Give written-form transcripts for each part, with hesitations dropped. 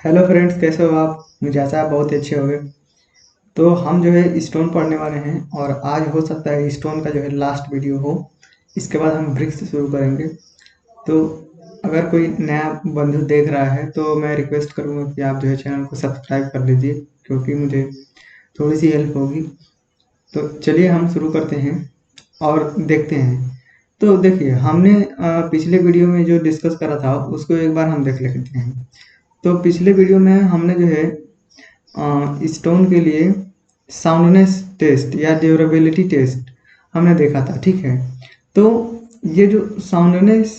Hello friends, कैसे हो आप? मुझे आशा है आप बहुत अच्छे होंगे। तो हम जो है स्टोन पढ़ने वाले हैं और आज हो सकता है स्टोन का जो है लास्ट वीडियो हो। इसके बाद हम ब्रिक्स से शुरू करेंगे। तो अगर कोई नया बंधु देख रहा है तो मैं रिक्वेस्ट करूँगा कि आप जो है चैनल को सब्सक्राइब कर लीजिए, क्योंकि मुझे थोड़ी सी हेल्प होगी। तो चलिए हम शुरू करते हैं और देखते हैं। तो देखिए, हमने पिछले वीडियो में जो डिस्कस करा था उसको एक बार हम देख लेते हैं। तो पिछले वीडियो में हमने जो है स्टोन के लिए साउंडनेस टेस्ट या ड्यूरेबिलिटी टेस्ट हमने देखा था, ठीक है। तो ये जो साउंडनेस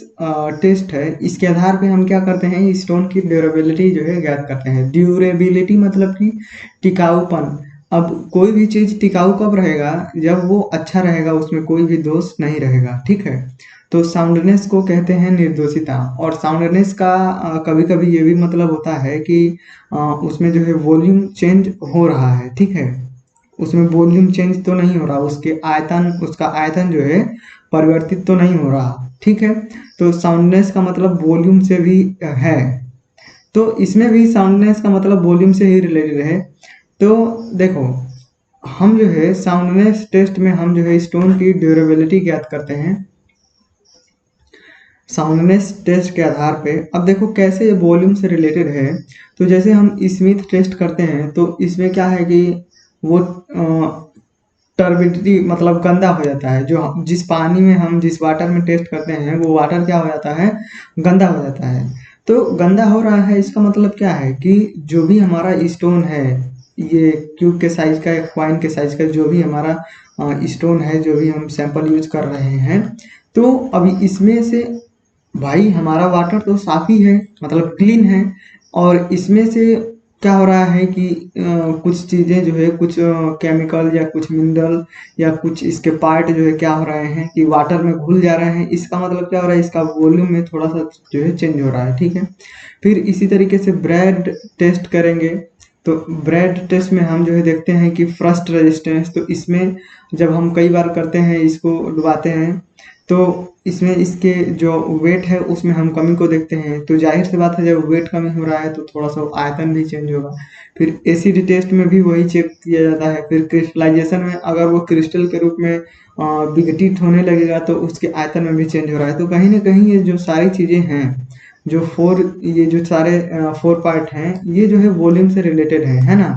टेस्ट है, इसके आधार पे हम क्या करते हैं, स्टोन की ड्यूरेबिलिटी जो है ज्ञात करते हैं। ड्यूरेबिलिटी मतलब कि टिकाऊपन। अब कोई भी चीज टिकाऊ कब रहेगा? जब वो अच्छा रहेगा, उसमें कोई भी दोष नहीं रहेगा, ठीक है। तो साउंडनेस को कहते हैं निर्दोषिता। और साउंडनेस का कभी कभी ये भी मतलब होता है कि उसमें जो है वॉल्यूम चेंज हो रहा है, ठीक है। उसमें वॉल्यूम चेंज तो नहीं हो रहा, उसका आयतन जो है परिवर्तित तो नहीं हो रहा, ठीक है। तो साउंडनेस का मतलब वॉल्यूम से भी है। तो इसमें भी साउंडनेस का मतलब वॉल्यूम से ही रिलेटेड है। तो देखो, हम जो है साउंडनेस टेस्ट में हम जो है स्टोन की ड्यूरेबिलिटी ज्ञात करते हैं साउंडनेस टेस्ट के आधार पे। अब देखो कैसे ये वॉल्यूम से रिलेटेड है। तो जैसे हम स्मिथ टेस्ट करते हैं तो इसमें क्या है कि वो टर्बिडिटी मतलब गंदा हो जाता है। जो जिस पानी में हम जिस वाटर में टेस्ट करते हैं वो वाटर क्या हो जाता है, गंदा हो जाता है। तो गंदा हो रहा है, इसका मतलब क्या है कि जो भी हमारा स्टोन है, ये क्यूब के साइज का या कॉइन के साइज का जो भी हमारा स्टोन है, जो भी हम सैंपल यूज कर रहे हैं, तो अभी इसमें से भाई हमारा वाटर तो साफ ही है, मतलब क्लीन है। और इसमें से क्या हो रहा है कि कुछ चीजें जो है, कुछ केमिकल या कुछ मिनरल या कुछ इसके पार्ट जो है क्या हो रहे हैं कि वाटर में घुल जा रहे हैं। इसका मतलब क्या हो रहा है, इसका वॉल्यूम में थोड़ा सा जो है चेंज हो रहा है, ठीक है। फिर इसी तरीके से ब्रेड टेस्ट करेंगे। तो ब्रेड टेस्ट में हम जो है देखते हैं कि फ्रस्ट रेजिस्टेंस। तो इसमें जब हम कई बार करते हैं, इसको डुबाते हैं, तो इसमें इसके जो वेट है उसमें हम कमी को देखते हैं। तो जाहिर सी बात है, जब वेट कमी हो रहा है तो थोड़ा सा आयतन भी चेंज होगा। फिर एसिड टेस्ट में भी वही चेक किया जाता है। फिर क्रिस्टलाइजेशन में अगर वो क्रिस्टल के रूप में विघटित होने लगेगा तो उसके आयतन में भी चेंज हो रहा है। तो कहीं ना कहीं ये जो सारी चीजें हैं, ये जो सारे फोर पार्ट हैं, ये जो है वॉल्यूम से रिलेटेड है ना।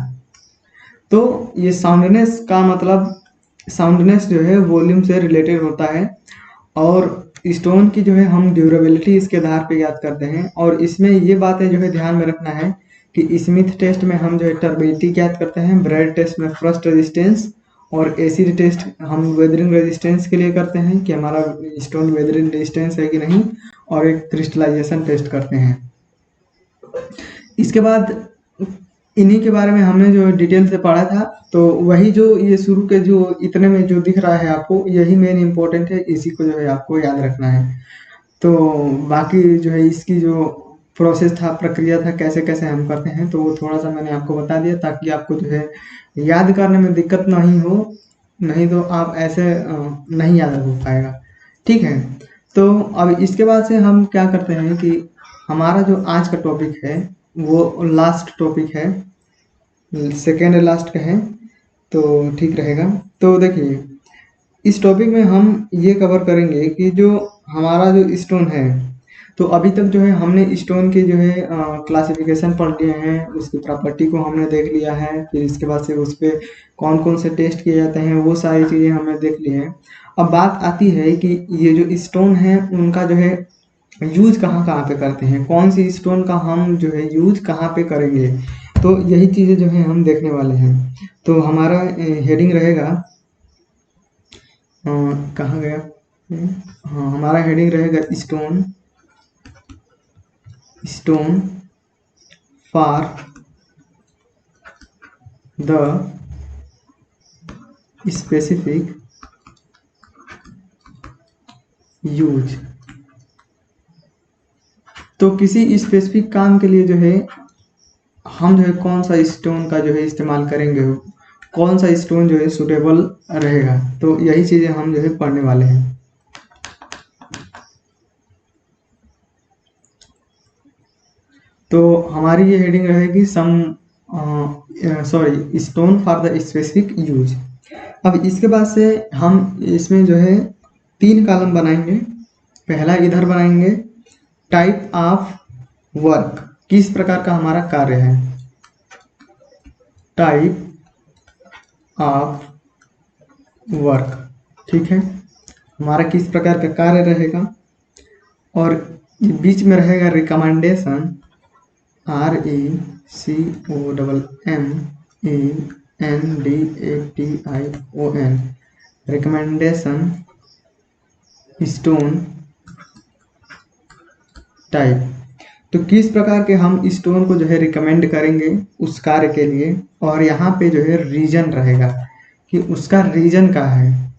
तो ये साउंडनेस जो है वॉल्यूम से रिलेटेड होता है। और स्टोन की जो है हम ड्यूरेबिलिटी इसके आधार पे याद करते हैं। और इसमें ये बातें जो है ध्यान में रखना है कि स्मिथ टेस्ट में हम जो है टर्बिडिटी याद करते हैं, ब्रेड टेस्ट में फ्रस्ट रेजिस्टेंस, और एसिड टेस्ट हम वेदरिंग रेजिस्टेंस के लिए करते हैं कि हमारा स्टोन वेदरिंग रेजिस्टेंस है कि नहीं। और एक क्रिस्टलाइजेशन टेस्ट करते हैं। इसके बाद इन्हीं के बारे में हमने जो डिटेल से पढ़ा था। तो वही जो ये शुरू के जो इतने में जो दिख रहा है आपको, यही मेन इंपॉर्टेंट है, इसी को जो है आपको याद रखना है। तो बाकी जो है इसकी जो प्रोसेस था, प्रक्रिया था, कैसे कैसे हम करते हैं, तो वो थोड़ा सा मैंने आपको बता दिया ताकि आपको जो है याद करने में दिक्कत नहीं हो। नहीं तो आप ऐसे नहीं याद हो पाएगा, ठीक है। तो अब इसके बाद से हम क्या करते हैं कि हमारा जो आज का टॉपिक है वो लास्ट टॉपिक है, सेकेंड लास्ट का है, तो ठीक रहेगा। तो देखिए, इस टॉपिक में हम ये कवर करेंगे कि जो हमारा जो स्टोन है, तो अभी तक जो है हमने स्टोन के जो है क्लासिफिकेशन पढ़ लिए हैं, उसकी प्रॉपर्टी को हमने देख लिया है। फिर इसके बाद से उस पर कौन कौन से टेस्ट किए जाते हैं वो सारी चीज़ें हमने देख ली हैं। अब बात आती है कि ये जो स्टोन है उनका जो है यूज कहाँ कहाँ पे करते हैं, कौन सी स्टोन का हम जो है यूज कहाँ पे करेंगे। तो यही चीज़ें जो है हम देखने वाले हैं। तो हमारा हेडिंग रहेगा, कहाँ गया? हाँ, हमारा हेडिंग रहेगा stone stone for the specific use. तो किसी स्पेसिफिक काम के लिए जो है हम जो है कौन सा स्टोन का जो है इस्तेमाल करेंगे, कौन सा स्टोन जो है सुटेबल रहेगा। तो यही चीज़ें हम जो है पढ़ने वाले हैं। तो हमारी ये हेडिंग रहेगी stone for the specific use. अब इसके बाद से हम इसमें जो है 3 कॉलम बनाएंगे। पहला इधर बनाएंगे टाइप ऑफ वर्क, किस प्रकार का हमारा कार्य है, टाइप ऑफ वर्क, ठीक है, हमारा किस प्रकार का कार्य रहेगा। और बीच में रहेगा recommendation, RECOMMENDATION, recommendation stone type. तो किस प्रकार के हम स्टोन को जो है रिकमेंड करेंगे उस कार्य के लिए, और यहाँ पे जो है रीजन रहेगा कि उसका रीजन क्या है,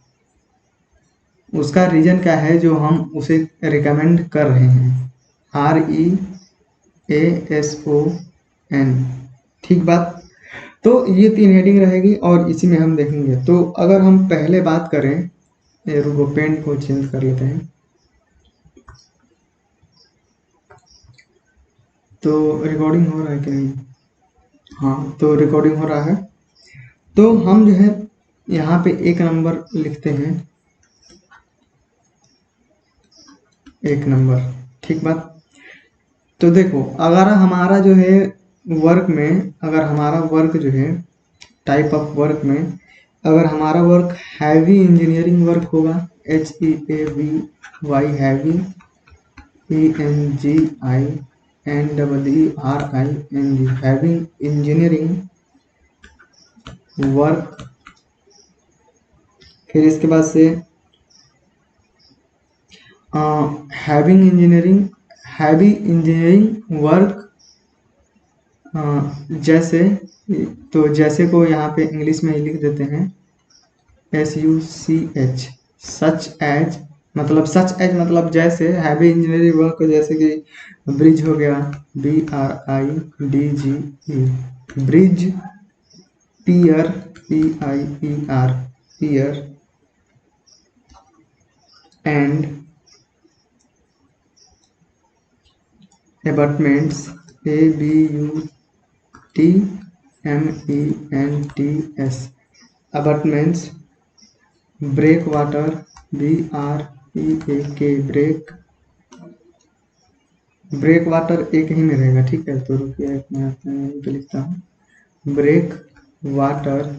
उसका रीजन क्या है जो हम उसे रिकमेंड कर रहे हैं, REASON, ठीक बात। तो ये 3 हेडिंग रहेगी और इसी में हम देखेंगे। तो अगर हम पहले बात करें, रुको पेन को चेंज कर लेते हैं। तो रिकॉर्डिंग हो रहा है कि नहीं? हाँ, तो रिकॉर्डिंग हो रहा है। तो हम जो है यहाँ पे 1 नंबर लिखते हैं, 1 नंबर, ठीक बात। तो देखो अगर हमारा जो है वर्क में, अगर हमारा वर्क जो है टाइप ऑफ वर्क में, अगर हमारा वर्क हैवी इंजीनियरिंग वर्क होगा, HEAVY, heavy, ENGINERING, heavy engineering work. फिर इसके बाद से हैवी इंजीनियरिंग वर्क, जैसे, तो जैसे को यहाँ पे इंग्लिश में ही लिख देते हैं SUCH, सच एज मतलब जैसे, हैवी इंजीनियरिंग वर्क जैसे कि ब्रिज हो गया, BRIDGE, bridge, pier, PIER, pier, and abutments, ABUTMENTS, abutments, breakwater, BREAK, breakwater एक ही में रहेगा, ठीक है। तो रुकिए मैं पे लिखता हूँ ब्रेक वाटर,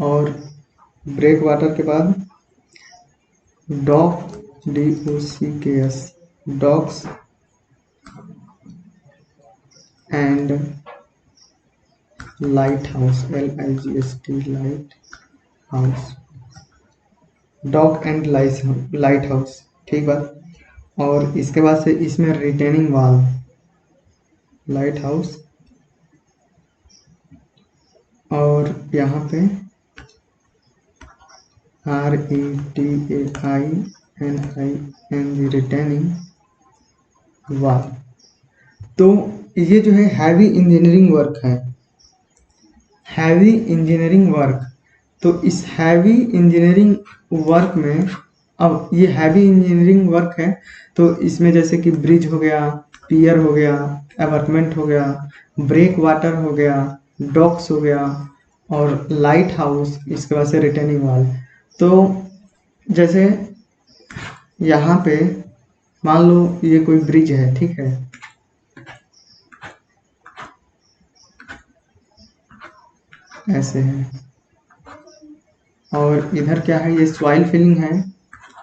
और ब्रेक वाटर के बाद dock, DOCKS, docks, and lighthouse, LIGHT, lighthouse, dock and lighthouse, ठीक बात। और इसके बाद से इसमें रिटेनिंग वाल, लाइट हाउस, और यहाँ पे RETAINING, रिटेनिंग वाल। तो ये जो है हैवी इंजीनियरिंग वर्क है, हैवी इंजीनियरिंग वर्क। तो इस हैवी इंजीनियरिंग वर्क में, अब ये हैवी इंजीनियरिंग वर्क है तो इसमें जैसे कि ब्रिज हो गया, पियर हो गया, अपार्टमेंट हो गया, ब्रेक वाटर हो गया, डॉक्स हो गया, और लाइट हाउस, इसके बाद से रिटेनिंग वाल। तो जैसे यहाँ पे मान लो ये कोई ब्रिज है, ठीक है, ऐसे है, और इधर क्या है, ये सॉइल फिलिंग है,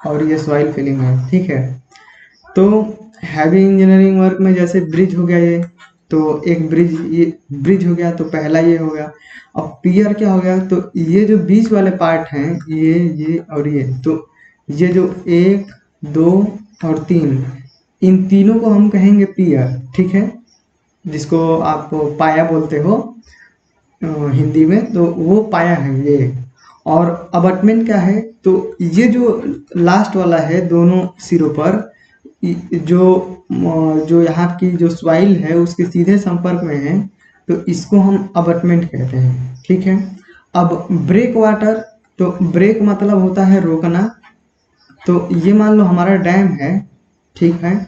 और ये सॉइल फिलिंग है, ठीक है। तो हैवी इंजीनियरिंग वर्क में जैसे ब्रिज हो गया, ये तो एक ब्रिज, ये ब्रिज हो गया, तो पहला ये हो गया। अब पियर क्या हो गया, तो ये जो बीच वाले पार्ट हैं, ये और ये, तो ये जो 1, 2 और 3, इन तीनों को हम कहेंगे पियर, ठीक है, जिसको आप पाया बोलते हो हिंदी में, तो वो पाया है ये। और अबटमेंट क्या है, तो ये जो लास्ट वाला है दोनों सिरों पर, जो यहाँ की जो सॉइल है उसके सीधे संपर्क में है, तो इसको हम अबटमेंट कहते हैं, ठीक है। अब ब्रेक वाटर, तो ब्रेक मतलब होता है रोकना। तो ये मान लो हमारा डैम है, ठीक है,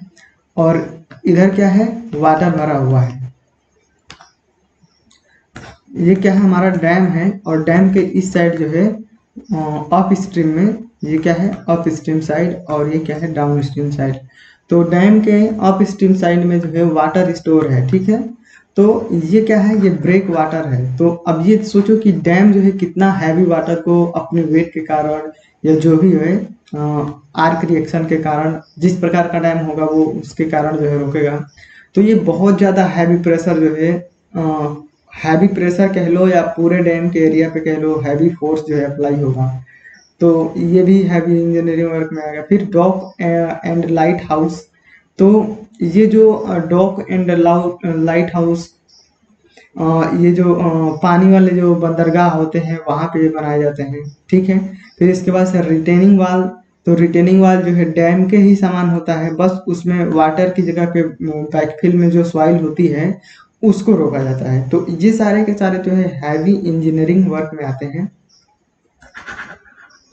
और इधर क्या है, वाटर भरा हुआ है। ये क्या है, हमारा डैम है, और डैम के इस साइड जो है अप स्ट्रीम में, ये क्या है अप स्ट्रीम साइड, और ये क्या है डाउन स्ट्रीम साइड। तो डैम के अप स्ट्रीम साइड में जो है वाटर स्टोर है, ठीक है। तो ये क्या है, ये ब्रेक वाटर है। तो अब ये सोचो कि डैम जो है कितना हैवी वाटर को अपने वेट के कारण या जो भी है आर्क रिएक्शन के कारण, जिस प्रकार का डैम होगा वो उसके कारण जो है रोकेगा। तो ये बहुत ज़्यादा हैवी प्रेशर जो है, हैवी प्रेशर कह लो या पूरे डैम के एरिया पे कह लो, हैवी फोर्स जो है अप्लाई होगा। तो ये भी हैवी इंजीनियरिंग वर्क में आएगा। फिर डॉक एंड लाइट हाउस। तो ये जो डॉक एंड लाइट हाउस, ये जो पानी वाले जो बंदरगाह होते हैं वहाँ पे बनाए जाते हैं, ठीक है। फिर इसके बाद से रिटेनिंग वाल। तो रिटेनिंग वाल जो है डैम के ही समान होता है, बस उसमें वाटर की जगह पे बैकफिल में जो सॉइल होती है उसको रोका जाता है। तो ये सारे के सारे जो है हैवी इंजीनियरिंग वर्क में आते हैं,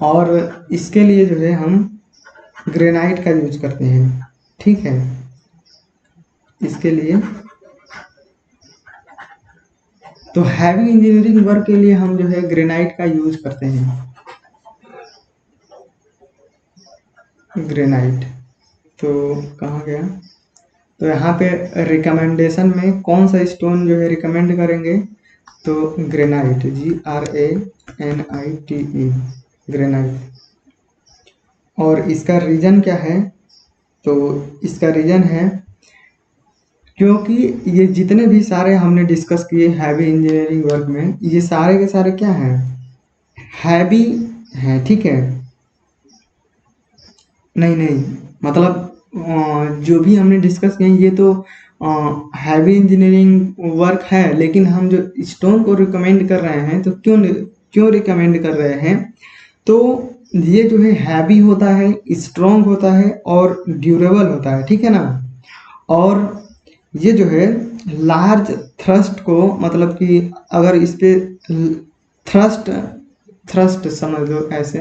और इसके लिए जो है हम ग्रेनाइट का यूज करते हैं, ठीक है। इसके लिए तो हैवी इंजीनियरिंग वर्क के लिए हम जो है ग्रेनाइट का यूज करते हैं। ग्रेनाइट तो कहाँ गया, तो यहाँ पे रिकमेंडेशन में कौन सा स्टोन जो है रिकमेंड करेंगे, तो ग्रेनाइट, GRANITE, ग्रेनाइट। और इसका रीजन क्या है, तो इसका रीजन है क्योंकि ये जितने भी सारे हमने डिस्कस किए हैवी इंजीनियरिंग वर्क में, ये सारे के सारे क्या हैं, हैवी हैं, ठीक है। नहीं नहीं, मतलब जो भी हमने डिस्कस किए ये तो हैवी इंजीनियरिंग वर्क है, लेकिन हम जो स्टोन को रिकमेंड कर रहे हैं, तो क्यों रिकमेंड कर रहे हैं, तो ये जो है हैवी होता है, स्ट्रॉन्ग होता है और ड्यूरेबल होता है, ठीक है ना। और ये जो है लार्ज थ्रस्ट को, मतलब कि अगर इस पे थ्रस्ट थ्रस्ट समझ लो ऐसे,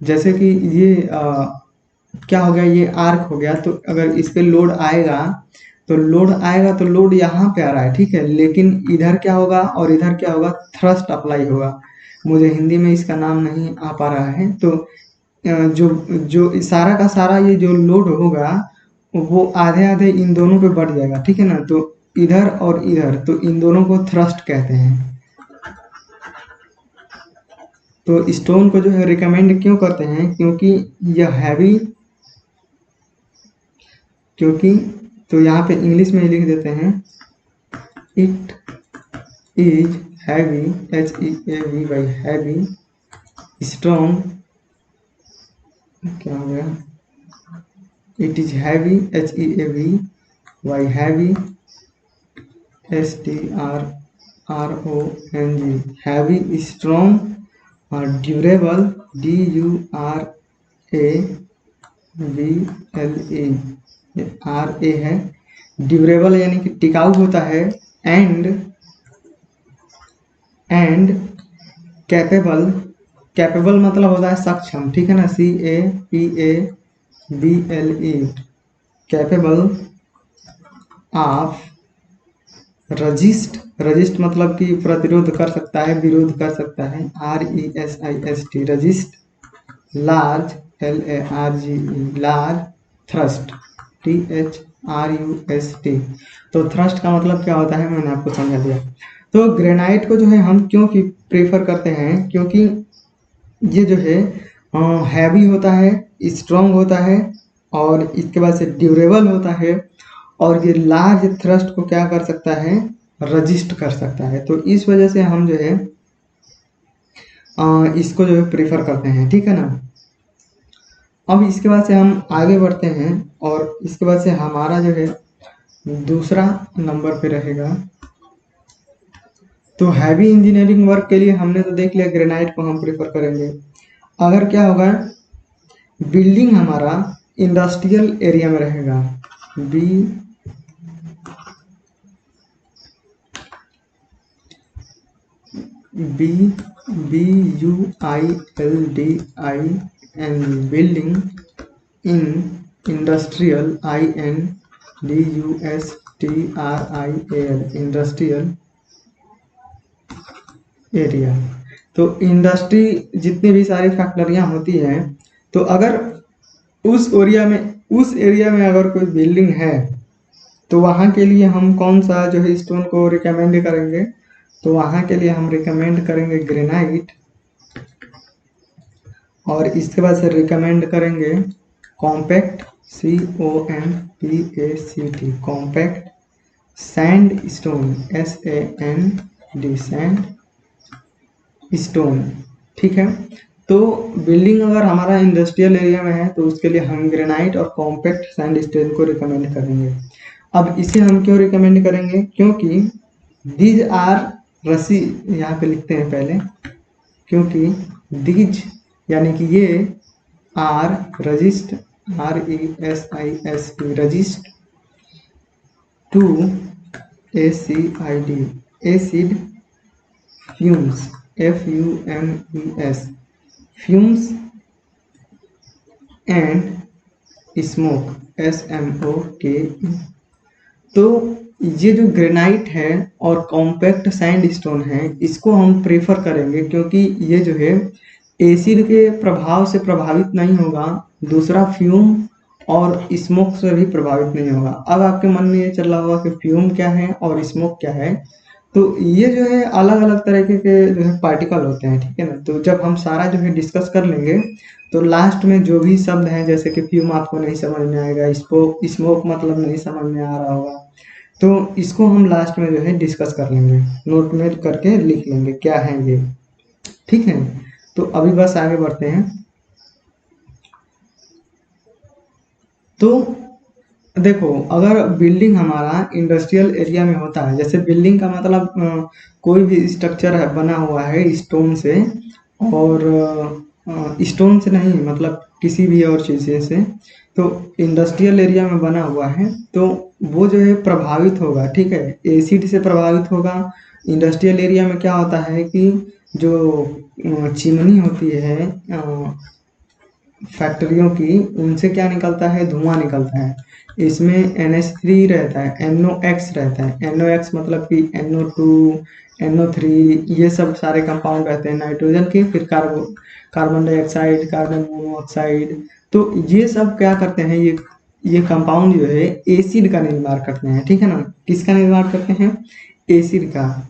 जैसे कि ये क्या हो गया, ये आर्क हो गया, तो अगर इस पे लोड आएगा तो लोड यहाँ पे आ रहा है, ठीक है। लेकिन इधर क्या होगा और इधर क्या होगा, थ्रस्ट अप्लाई होगा। मुझे हिंदी में इसका नाम नहीं आ पा रहा है। तो जो जो सारा का सारा ये जो लोड होगा वो आधे आधे इन दोनों पे बढ़ जाएगा, ठीक है ना। तो इधर और इधर, तो इन दोनों को थ्रस्ट कहते हैं। तो स्टोन को जो है रिकमेंड क्यों करते हैं, क्योंकि यह हैवी, क्योंकि तो यहाँ पे इंग्लिश में लिख देते हैं, it is heavy, HEAV by heavy, strong, क्या हो गया, it is heavy, HEAV by heavy, STRONG, heavy, strong और ड्यूरेबल, DURAVLE है। ड्यूरेबल यानी कि टिकाऊ होता है, एंड कैपेबल, कैपेबल मतलब होता है सक्षम, ठीक है ना, CAPABLE, capable of resist, resist मतलब कि प्रतिरोध कर सकता है, विरोध कर सकता है, RESIST, resist, large, LARGE, large, thrust, THRUST। तो थ्रस्ट का मतलब क्या होता है मैंने आपको समझा दिया। तो ग्रेनाइट को जो है हम क्यों प्रेफर करते हैं, क्योंकि ये जो है हैवी होता है, स्ट्रॉन्ग होता है, और इसके बाद से ड्यूरेबल होता है, और ये लार्ज थ्रस्ट को क्या कर सकता है, रजिस्ट कर सकता है। तो इस वजह से हम जो है इसको जो है प्रेफर करते हैं, ठीक है ना। अब इसके बाद से हम आगे बढ़ते हैं, और इसके बाद से हमारा जो है दूसरा नंबर पे रहेगा। तो हैवी इंजीनियरिंग वर्क के लिए हमने तो देख लिया ग्रेनाइट को हम प्रेफर करेंगे। अगर क्या होगा, बिल्डिंग हमारा इंडस्ट्रियल एरिया में रहेगा, BUILDING, building in industrial, INDUSTRIAL, industrial area. तो इंडस्ट्री जितनी भी सारी फैक्ट्रियां होती हैं, तो अगर उस एरिया में अगर कोई बिल्डिंग है, तो वहाँ के लिए हम कौन सा जो है स्टोन को रिकमेंड करेंगे? तो वहाँ के लिए हम रिकमेंड करेंगे ग्रेनाइट, और इसके बाद से रिकमेंड करेंगे compact, COMPACT, compact sand stone, SAND, sand stone. ठीक है, तो बिल्डिंग अगर हमारा इंडस्ट्रियल एरिया में है तो उसके लिए हम ग्रेनाइट और कॉम्पैक्ट सैंड स्टोन को रिकमेंड करेंगे। अब इसे हम क्यों रिकमेंड करेंगे? क्योंकि दीज आर रसी, यहाँ पे लिखते हैं पहले, क्योंकि दीज यानी कि ये are resist, RESIST, resist to ACID, acid fumes, FUMES, fumes and smoke, SMOKE। तो ये जो ग्रेनाइट है और कॉम्पैक्ट सैंड स्टोन है, इसको हम प्रेफर करेंगे क्योंकि ये जो है एसिड के प्रभाव से प्रभावित नहीं होगा, दूसरा फ्यूम और स्मोक से भी प्रभावित नहीं होगा। अब आपके मन में ये चल रहा होगा कि फ्यूम क्या है और स्मोक क्या है। तो ये जो है अलग अलग तरीके के जो है पार्टिकल होते हैं, ठीक है ना। तो जब हम सारा जो है डिस्कस कर लेंगे, तो लास्ट में जो भी शब्द हैं, जैसे कि फ्यूम आपको नहीं समझ में आएगा, स्मोक मतलब नहीं समझ में आ रहा होगा, तो इसको हम लास्ट में जो है डिस्कस कर लेंगे, नोट में करके लिख लेंगे क्या है ये, ठीक है। तो अभी बस आगे बढ़ते हैं। तो देखो, अगर बिल्डिंग हमारा इंडस्ट्रियल एरिया में होता है, जैसे बिल्डिंग का मतलब कोई भी स्ट्रक्चर है बना हुआ है स्टोन से, और स्टोन से नहीं मतलब किसी भी और चीज़ से, तो इंडस्ट्रियल एरिया में बना हुआ है, तो वो जो है प्रभावित होगा, ठीक है, एसिड से प्रभावित होगा। इंडस्ट्रियल एरिया में क्या होता है कि जो चिमनी होती है फैक्ट्रियों की, उनसे क्या निकलता है? धुआं निकलता है। इसमें NH3 रहता है, NOx रहता है। NOx मतलब कि NO2, NO3, ये सब सारे कंपाउंड रहते हैं नाइट्रोजन के, फिर कार्बन डाइऑक्साइड, कार्बन मोनोऑक्साइड। तो ये सब क्या करते हैं, ये कंपाउंड जो है एसिड का निर्माण करते हैं, ठीक है ना। किसका निर्माण करते हैं? एसिड का।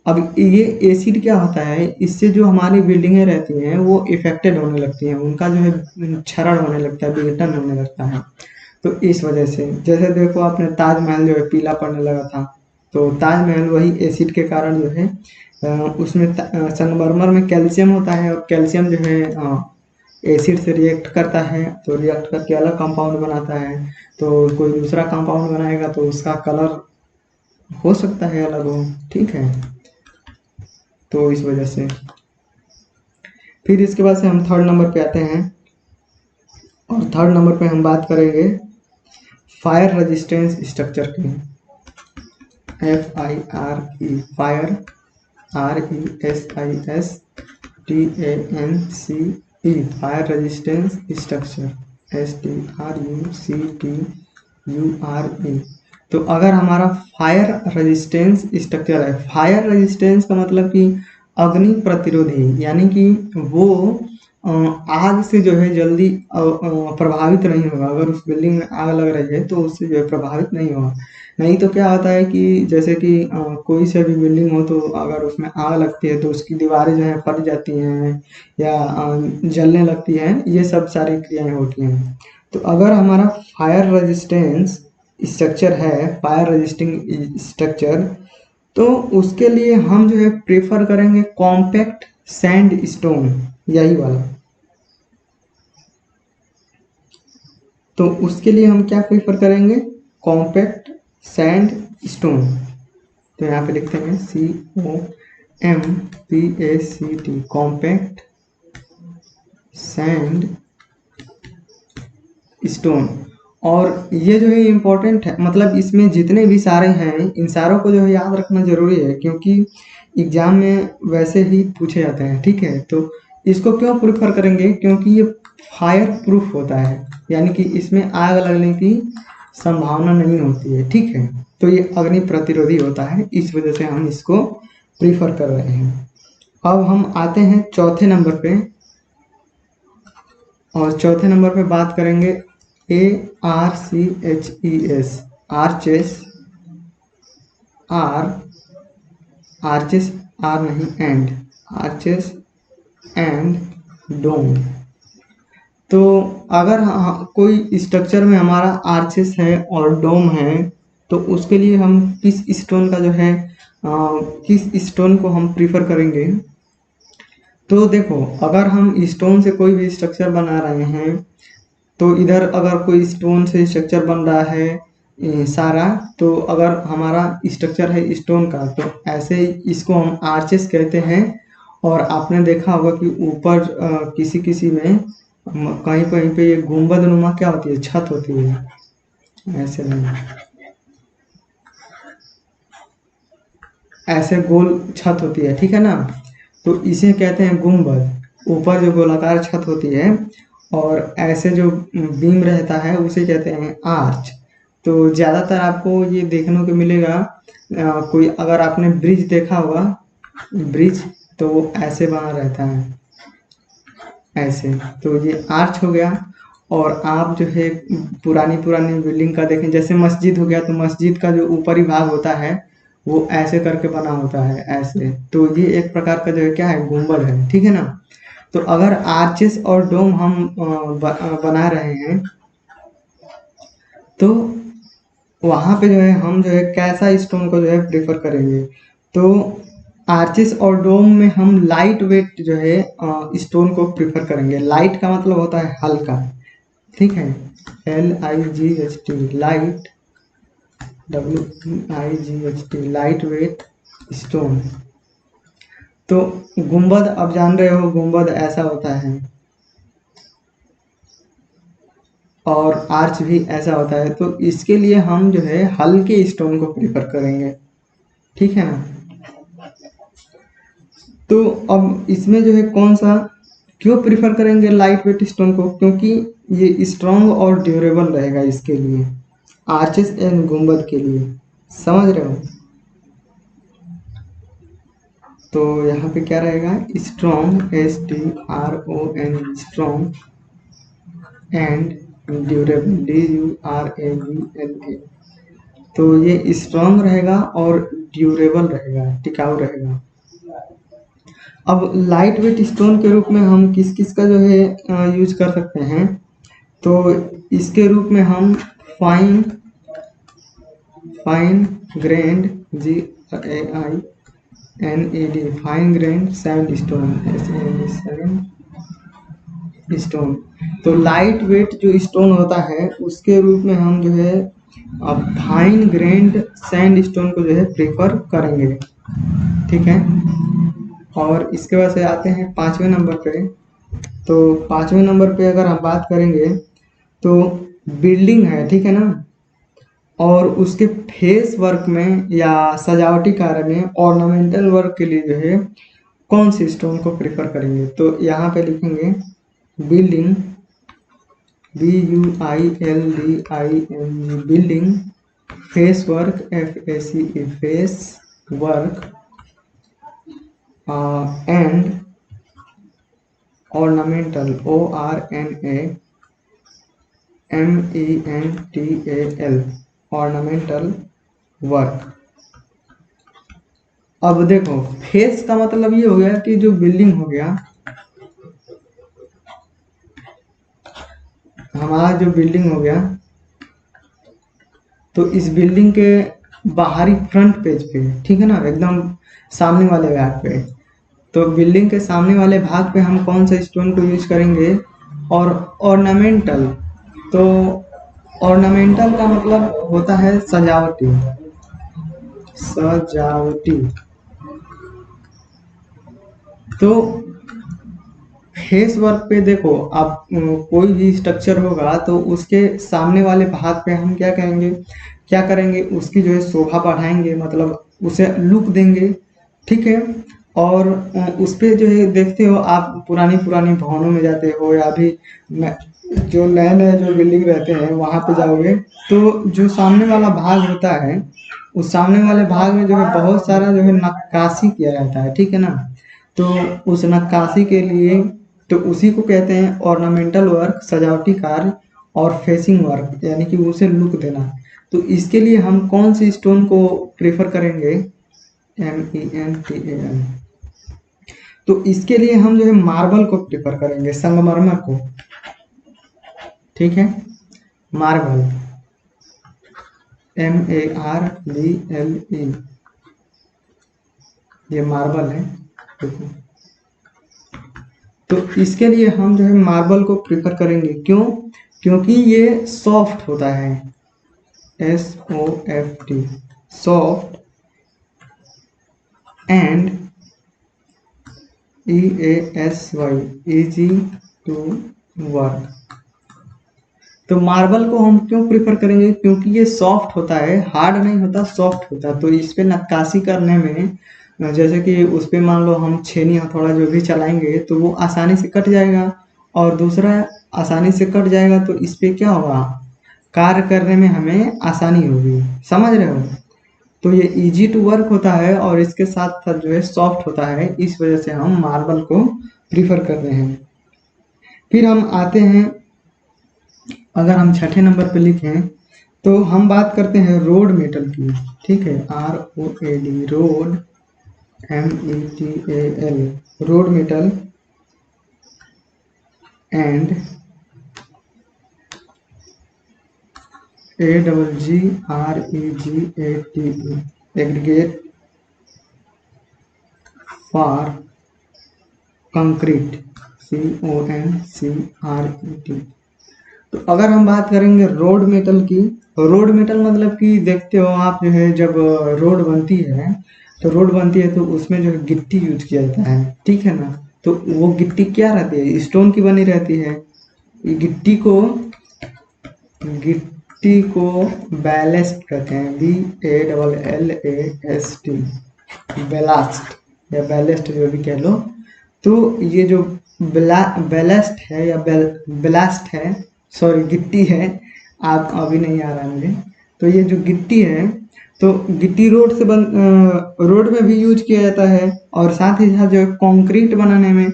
अब ये एसिड क्या होता है, इससे जो हमारी बिल्डिंगें रहती हैं वो इफेक्टेड होने लगती हैं, उनका जो है क्षरण होने लगता है, विघटन होने लगता है। तो इस वजह से, जैसे देखो आपने ताजमहल जो है पीला पड़ने लगा था, तो ताजमहल वही एसिड के कारण जो है उसमें संगमरमर में कैल्शियम होता है, और कैल्शियम जो है एसिड से रिएक्ट करता है, तो रिएक्ट करके अलग कंपाउंड बनाता है। तो कोई दूसरा कंपाउंड बनाएगा तो उसका कलर हो सकता है अलग हो, ठीक है। तो इस वजह से फिर इसके बाद से हम थर्ड नंबर पे आते हैं, और थर्ड नंबर पे हम बात करेंगे फायर रेजिस्टेंस स्ट्रक्चर की। FIRE, fire, RESISTANCE, fire resistance structure, STRUCTURE। तो अगर हमारा फायर रेजिस्टेंस स्ट्रक्चर है, फायर रेजिस्टेंस का मतलब कि अग्नि प्रतिरोधी, यानी कि वो आग से जो है जल्दी प्रभावित नहीं होगा। अगर उस बिल्डिंग में आग लग रही है तो उससे जो है प्रभावित नहीं होगा। नहीं तो क्या होता है कि जैसे कि कोई से भी बिल्डिंग हो, तो अगर उसमें आग लगती है तो उसकी दीवारें जो है फट जाती हैं या जलने लगती हैं, ये सब सारी क्रियाएं होती हैं। तो अगर हमारा फायर रेजिस्टेंस स्ट्रक्चर है, फायर रेजिस्टिंग स्ट्रक्चर, तो उसके लिए हम जो है प्रेफर करेंगे कॉम्पैक्ट सैंड स्टोन, यही वाला। तो उसके लिए हम क्या प्रेफर करेंगे? Compact sand stone. तो यहाँ पे लिखते हैं COMPACT, कॉम्पैक्ट सैंड स्टोन। और ये जो है इम्पोर्टेंट है, मतलब इसमें जितने भी सारे हैं इन सारों को जो है याद रखना जरूरी है, क्योंकि एग्जाम में वैसे ही पूछे जाते हैं, ठीक है। तो इसको क्यों प्रेफर करेंगे? क्योंकि ये फायर प्रूफ होता है, यानी कि इसमें आग लगने की संभावना नहीं होती है, ठीक है। तो ये अग्नि प्रतिरोधी होता है, इस वजह से हम इसको प्रीफर कर रहे हैं। अब हम आते हैं चौथे नंबर पे, और चौथे नंबर पे बात करेंगे ARCHES, आर्चेस, आर्चेस आर नहीं एंड, आर्चेस एंड डोम। तो अगर कोई स्ट्रक्चर में हमारा आर्चेस है और डोम है, तो उसके लिए हम किस स्टोन का जो है किस स्टोन को हम प्रीफर करेंगे। तो देखो, अगर हम स्टोन से कोई भी स्ट्रक्चर बना रहे हैं, तो इधर अगर कोई स्टोन से स्ट्रक्चर बन रहा है सारा, तो अगर हमारा स्ट्रक्चर है स्टोन का, तो ऐसे इसको हम आर्चेस कहते हैं। और आपने देखा होगा कि ऊपर किसी किसी में कहीं कहीं पे ये गुंबद नुमा क्या होती है, छत होती है, ऐसे नहीं, ऐसे गोल छत होती है, ठीक है ना। तो इसे कहते हैं गुंबद, ऊपर जो गोलाकार छत होती है, और ऐसे जो बीम रहता है उसे कहते हैं आर्च। तो ज़्यादातर आपको ये देखने को मिलेगा, कोई अगर आपने ब्रिज देखा होगा, ब्रिज, तो वो ऐसे बना रहता है, ऐसे। तो ये आर्च हो गया। और आप जो है पुरानी पुरानी बिल्डिंग का देखें, जैसे मस्जिद हो गया, तो मस्जिद का जो ऊपरी भाग होता है वो ऐसे करके बना होता है, ऐसे। तो ये एक प्रकार का जो है क्या है, गुंबद है, ठीक है ना। तो अगर आर्चेस और डोम हम बना रहे हैं, तो वहाँ पे जो है हम जो है कैसा स्टोन को जो है प्रेफर करेंगे। तो आर्चेस और डोम में हम लाइट वेट जो है स्टोन को प्रेफर करेंगे। लाइट का मतलब होता है हल्का, ठीक है, LIGHT, light, WIGHT, light weight stone. तो गुंबद अब जान रहे हो, गुंबद ऐसा होता है, और आर्च भी ऐसा होता है। तो इसके लिए हम जो है हल्के स्टोन को प्रेफर करेंगे, ठीक है ना। तो अब इसमें जो है कौन सा क्यों प्रेफर करेंगे लाइट वेट स्टोन को, क्योंकि ये स्ट्रॉन्ग और ड्यूरेबल रहेगा इसके लिए, आर्चेस एंड गुंबद के लिए, समझ रहे हो। तो यहाँ पे क्या रहेगा, strong, STRONG, strong, and durable, DURABLE। तो ये स्ट्रॉन्ग रहेगा और ड्यूरेबल रहेगा, टिकाऊ रहेगा। अब लाइट वेट स्टोन के रूप में हम किस किस का जो है यूज कर सकते हैं। तो इसके रूप में हम fine grand, GAINED, fine grand sandstone, stone. तो लाइट वेट जो स्टोन होता है उसके रूप में हम जो है फाइन ग्रेन्ड सैंडस्टोन को जो है प्रेफर करेंगे, ठीक है। और इसके बाद से आते हैं पाँचवें नंबर पे। तो पाँचवें नंबर पे अगर हम बात करेंगे, तो बिल्डिंग है, ठीक है ना, और उसके फेस वर्क में या सजावटी कार्य में ऑर्नामेंटल वर्क के लिए जो है कौन सी स्टोन को प्रेफर करेंगे। तो यहाँ पे लिखेंगे building, BUILDING, building, face work, FACE, face work, and ornamental, ORNAMENTAL, ornamental work. अब देखो, फेस का मतलब ये हो गया कि जो बिल्डिंग हो गया, हमारा जो बिल्डिंग हो गया, तो इस बिल्डिंग के बाहरी फ्रंट पेज पे, ठीक है ना, एकदम सामने वाले भाग पे, तो बिल्डिंग के सामने वाले भाग पे हम कौन सा स्टोन को यूज करेंगे। और ऑर्नामेंटल, तो ऑर्नामेंटल का मतलब होता है सजावटी, तो फेस वर्क पे देखो, आप कोई भी स्ट्रक्चर होगा तो उसके सामने वाले भाग पे हम क्या करेंगे, उसकी जो है शोभा बढ़ाएंगे, मतलब उसे लुक देंगे, ठीक है। और उस पे जो है देखते हो आप, पुरानी पुरानी भवनों में जाते हो या भी जो नए नए जो बिल्डिंग रहते हैं वहां पे जाओगे तो जो सामने वाला भाग होता है, उस सामने वाले भाग में जो है बहुत सारा जो है नक्काशी किया रहता है, ठीक है ना। तो उस नक्काशी के लिए, तो उसी को कहते हैं ऑर्नामेंटल वर्क, सजावटी कार्य, और फेसिंग वर्क, यानी कि उसे लुक देना। तो इसके लिए हम कौन सी स्टोन को प्रेफर करेंगे? MENTAL। तो इसके लिए हम जो है मार्बल को प्रेफर करेंगे, संगमरमर को, ठीक है। मार्बल, MARBLE, ये मार्बल है, देखो। तो इसके लिए हम जो है मार्बल को प्रेफर करेंगे, क्यों? क्योंकि ये सॉफ्ट होता है, SOFT, soft, and EASY, easy to work. तो मार्बल को हम क्यों प्रेफर करेंगे? क्योंकि ये सॉफ्ट होता है, हार्ड नहीं होता, सॉफ्ट होता है। तो इस पे नक्काशी करने में, जैसे कि उस पे मान लो हम छेनी हथौड़ा जो भी चलाएंगे तो वो आसानी से कट जाएगा, और दूसरा आसानी से कट जाएगा तो इस पे क्या होगा, कार्य करने में हमें आसानी होगी, समझ रहे हो। तो ये इजी टू वर्क होता है और इसके साथ साथ जो है सॉफ्ट होता है, इस वजह से हम मार्बल को प्रीफर कर रहे हैं। फिर हम आते हैं, अगर हम छठे नंबर पे लिखें तो हम बात करते हैं रोड मेटल की, ठीक है। ROAD, road, METAL, road metal, and AGGREGATE, aggregate for concrete, CONCRET। तो अगर हम बात करेंगे रोड मेटल की, रोड मेटल मतलब कि देखते हो आप जो है, जब रोड बनती है तो उसमें जो है गिट्टी यूज किया जाता है, ठीक है ना। तो वो गिट्टी क्या रहती है? स्टोन की बनी रहती है। ये गिट्टी को बैलेस्ट कहते हैं, BALLAST, बैलास्ट या बैलेस्ट जो भी कह लो। तो ये जो बैलेस्ट है या ब्लास्ट है, सॉरी गिट्टी है, आप अभी नहीं आ रहा मुझे। तो ये जो गिट्टी है, तो गिट्टी रोड में भी यूज किया जाता है, और साथ ही साथ जो है कंक्रीट बनाने में।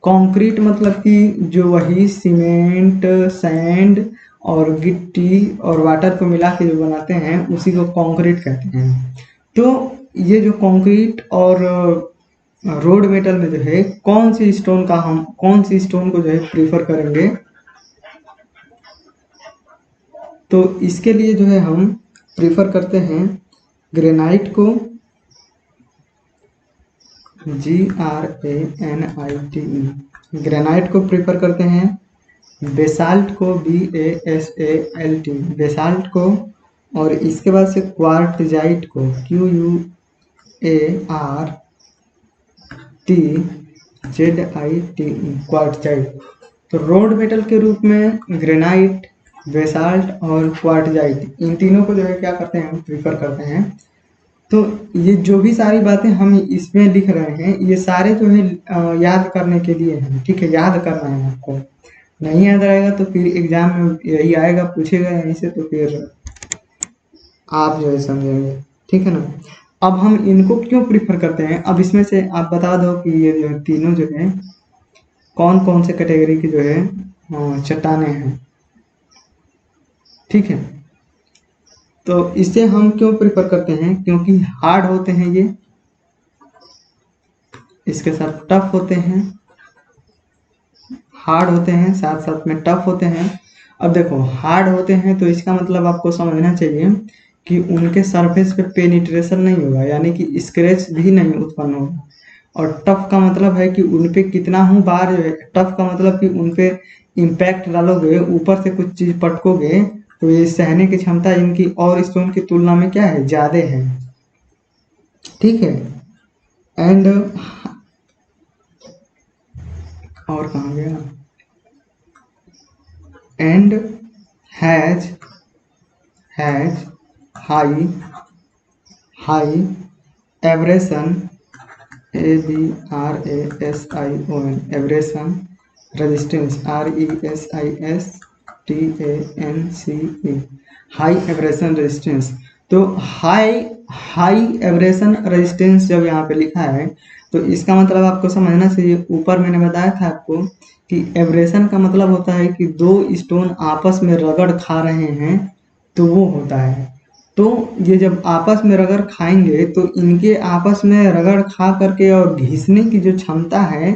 कंक्रीट मतलब कि जो वही सीमेंट, सैंड और गिट्टी और वाटर को मिला के जो बनाते हैं उसी को कंक्रीट कहते हैं। तो ये जो कंक्रीट और रोड मेटल में जो है कौन सी स्टोन को जो है प्रीफर करेंगे? तो इसके लिए जो है हम प्रीफर करते हैं ग्रेनाइट को, GRANITE, ग्रेनाइट को प्रीफर करते हैं। बेसाल्ट को, BASALT, बेसाल्ट को, और इसके बाद से क्वार्टजाइट को, QUARTZITE, क्वार्टजाइट। तो रोड मेटल के रूप में ग्रेनाइट, बेसाल्ट और क्वार्टजाइट, इन तीनों को जो है क्या करते हैं, हम प्रीफर करते हैं। तो ये जो भी सारी बातें हम इसमें लिख रहे हैं, ये सारे जो है याद करने के लिए हैं, ठीक है। याद करना है आपको, नहीं याद रहेगा तो फिर एग्जाम में यही आएगा, पूछेगा यहीं से, तो फिर आप जो है समझेंगे, ठीक है ना। अब हम इनको क्यों प्रीफर करते हैं, अब इसमें से आप बता दो कि ये जो है तीनों जो है कौन कौन से कैटेगरी की जो है चट्टाने हैं, ठीक है। तो इसे हम क्यों प्रेफर करते हैं? क्योंकि हार्ड होते हैं ये, इसके साथ टफ होते हैं, हार्ड होते हैं साथ साथ में टफ होते हैं। अब देखो हार्ड होते हैं तो इसका मतलब आपको समझना चाहिए कि उनके सरफेस पे पेनिट्रेशन नहीं होगा, यानी कि स्क्रैच भी नहीं उत्पन्न होगा। और टफ का मतलब है कि उन पे कितना हूँ बार जो है, टफ का मतलब कि उन पे इम्पैक्ट डालोगे, ऊपर से कुछ चीज पटकोगे तो ये सहने की क्षमता इनकी और स्टोन की तुलना में क्या है, ज्यादा है, ठीक है। एंड और कहाँ गया, and has high abrasion, ABRASION, abrasion resistance, RESISTANCE, TANCE, high abrasion resistance. तो हाई एब्रेशन रेजिस्टेंस जब यहाँ पे लिखा है तो इसका मतलब आपको समझना चाहिए, ऊपर मैंने बताया था आपको कि एब्रेशन का मतलब होता है कि दो स्टोन आपस में रगड़ खा रहे हैं तो वो होता है। तो ये जब आपस में रगड़ खाएंगे तो इनके आपस में रगड़ खा करके और घिसने की जो क्षमता है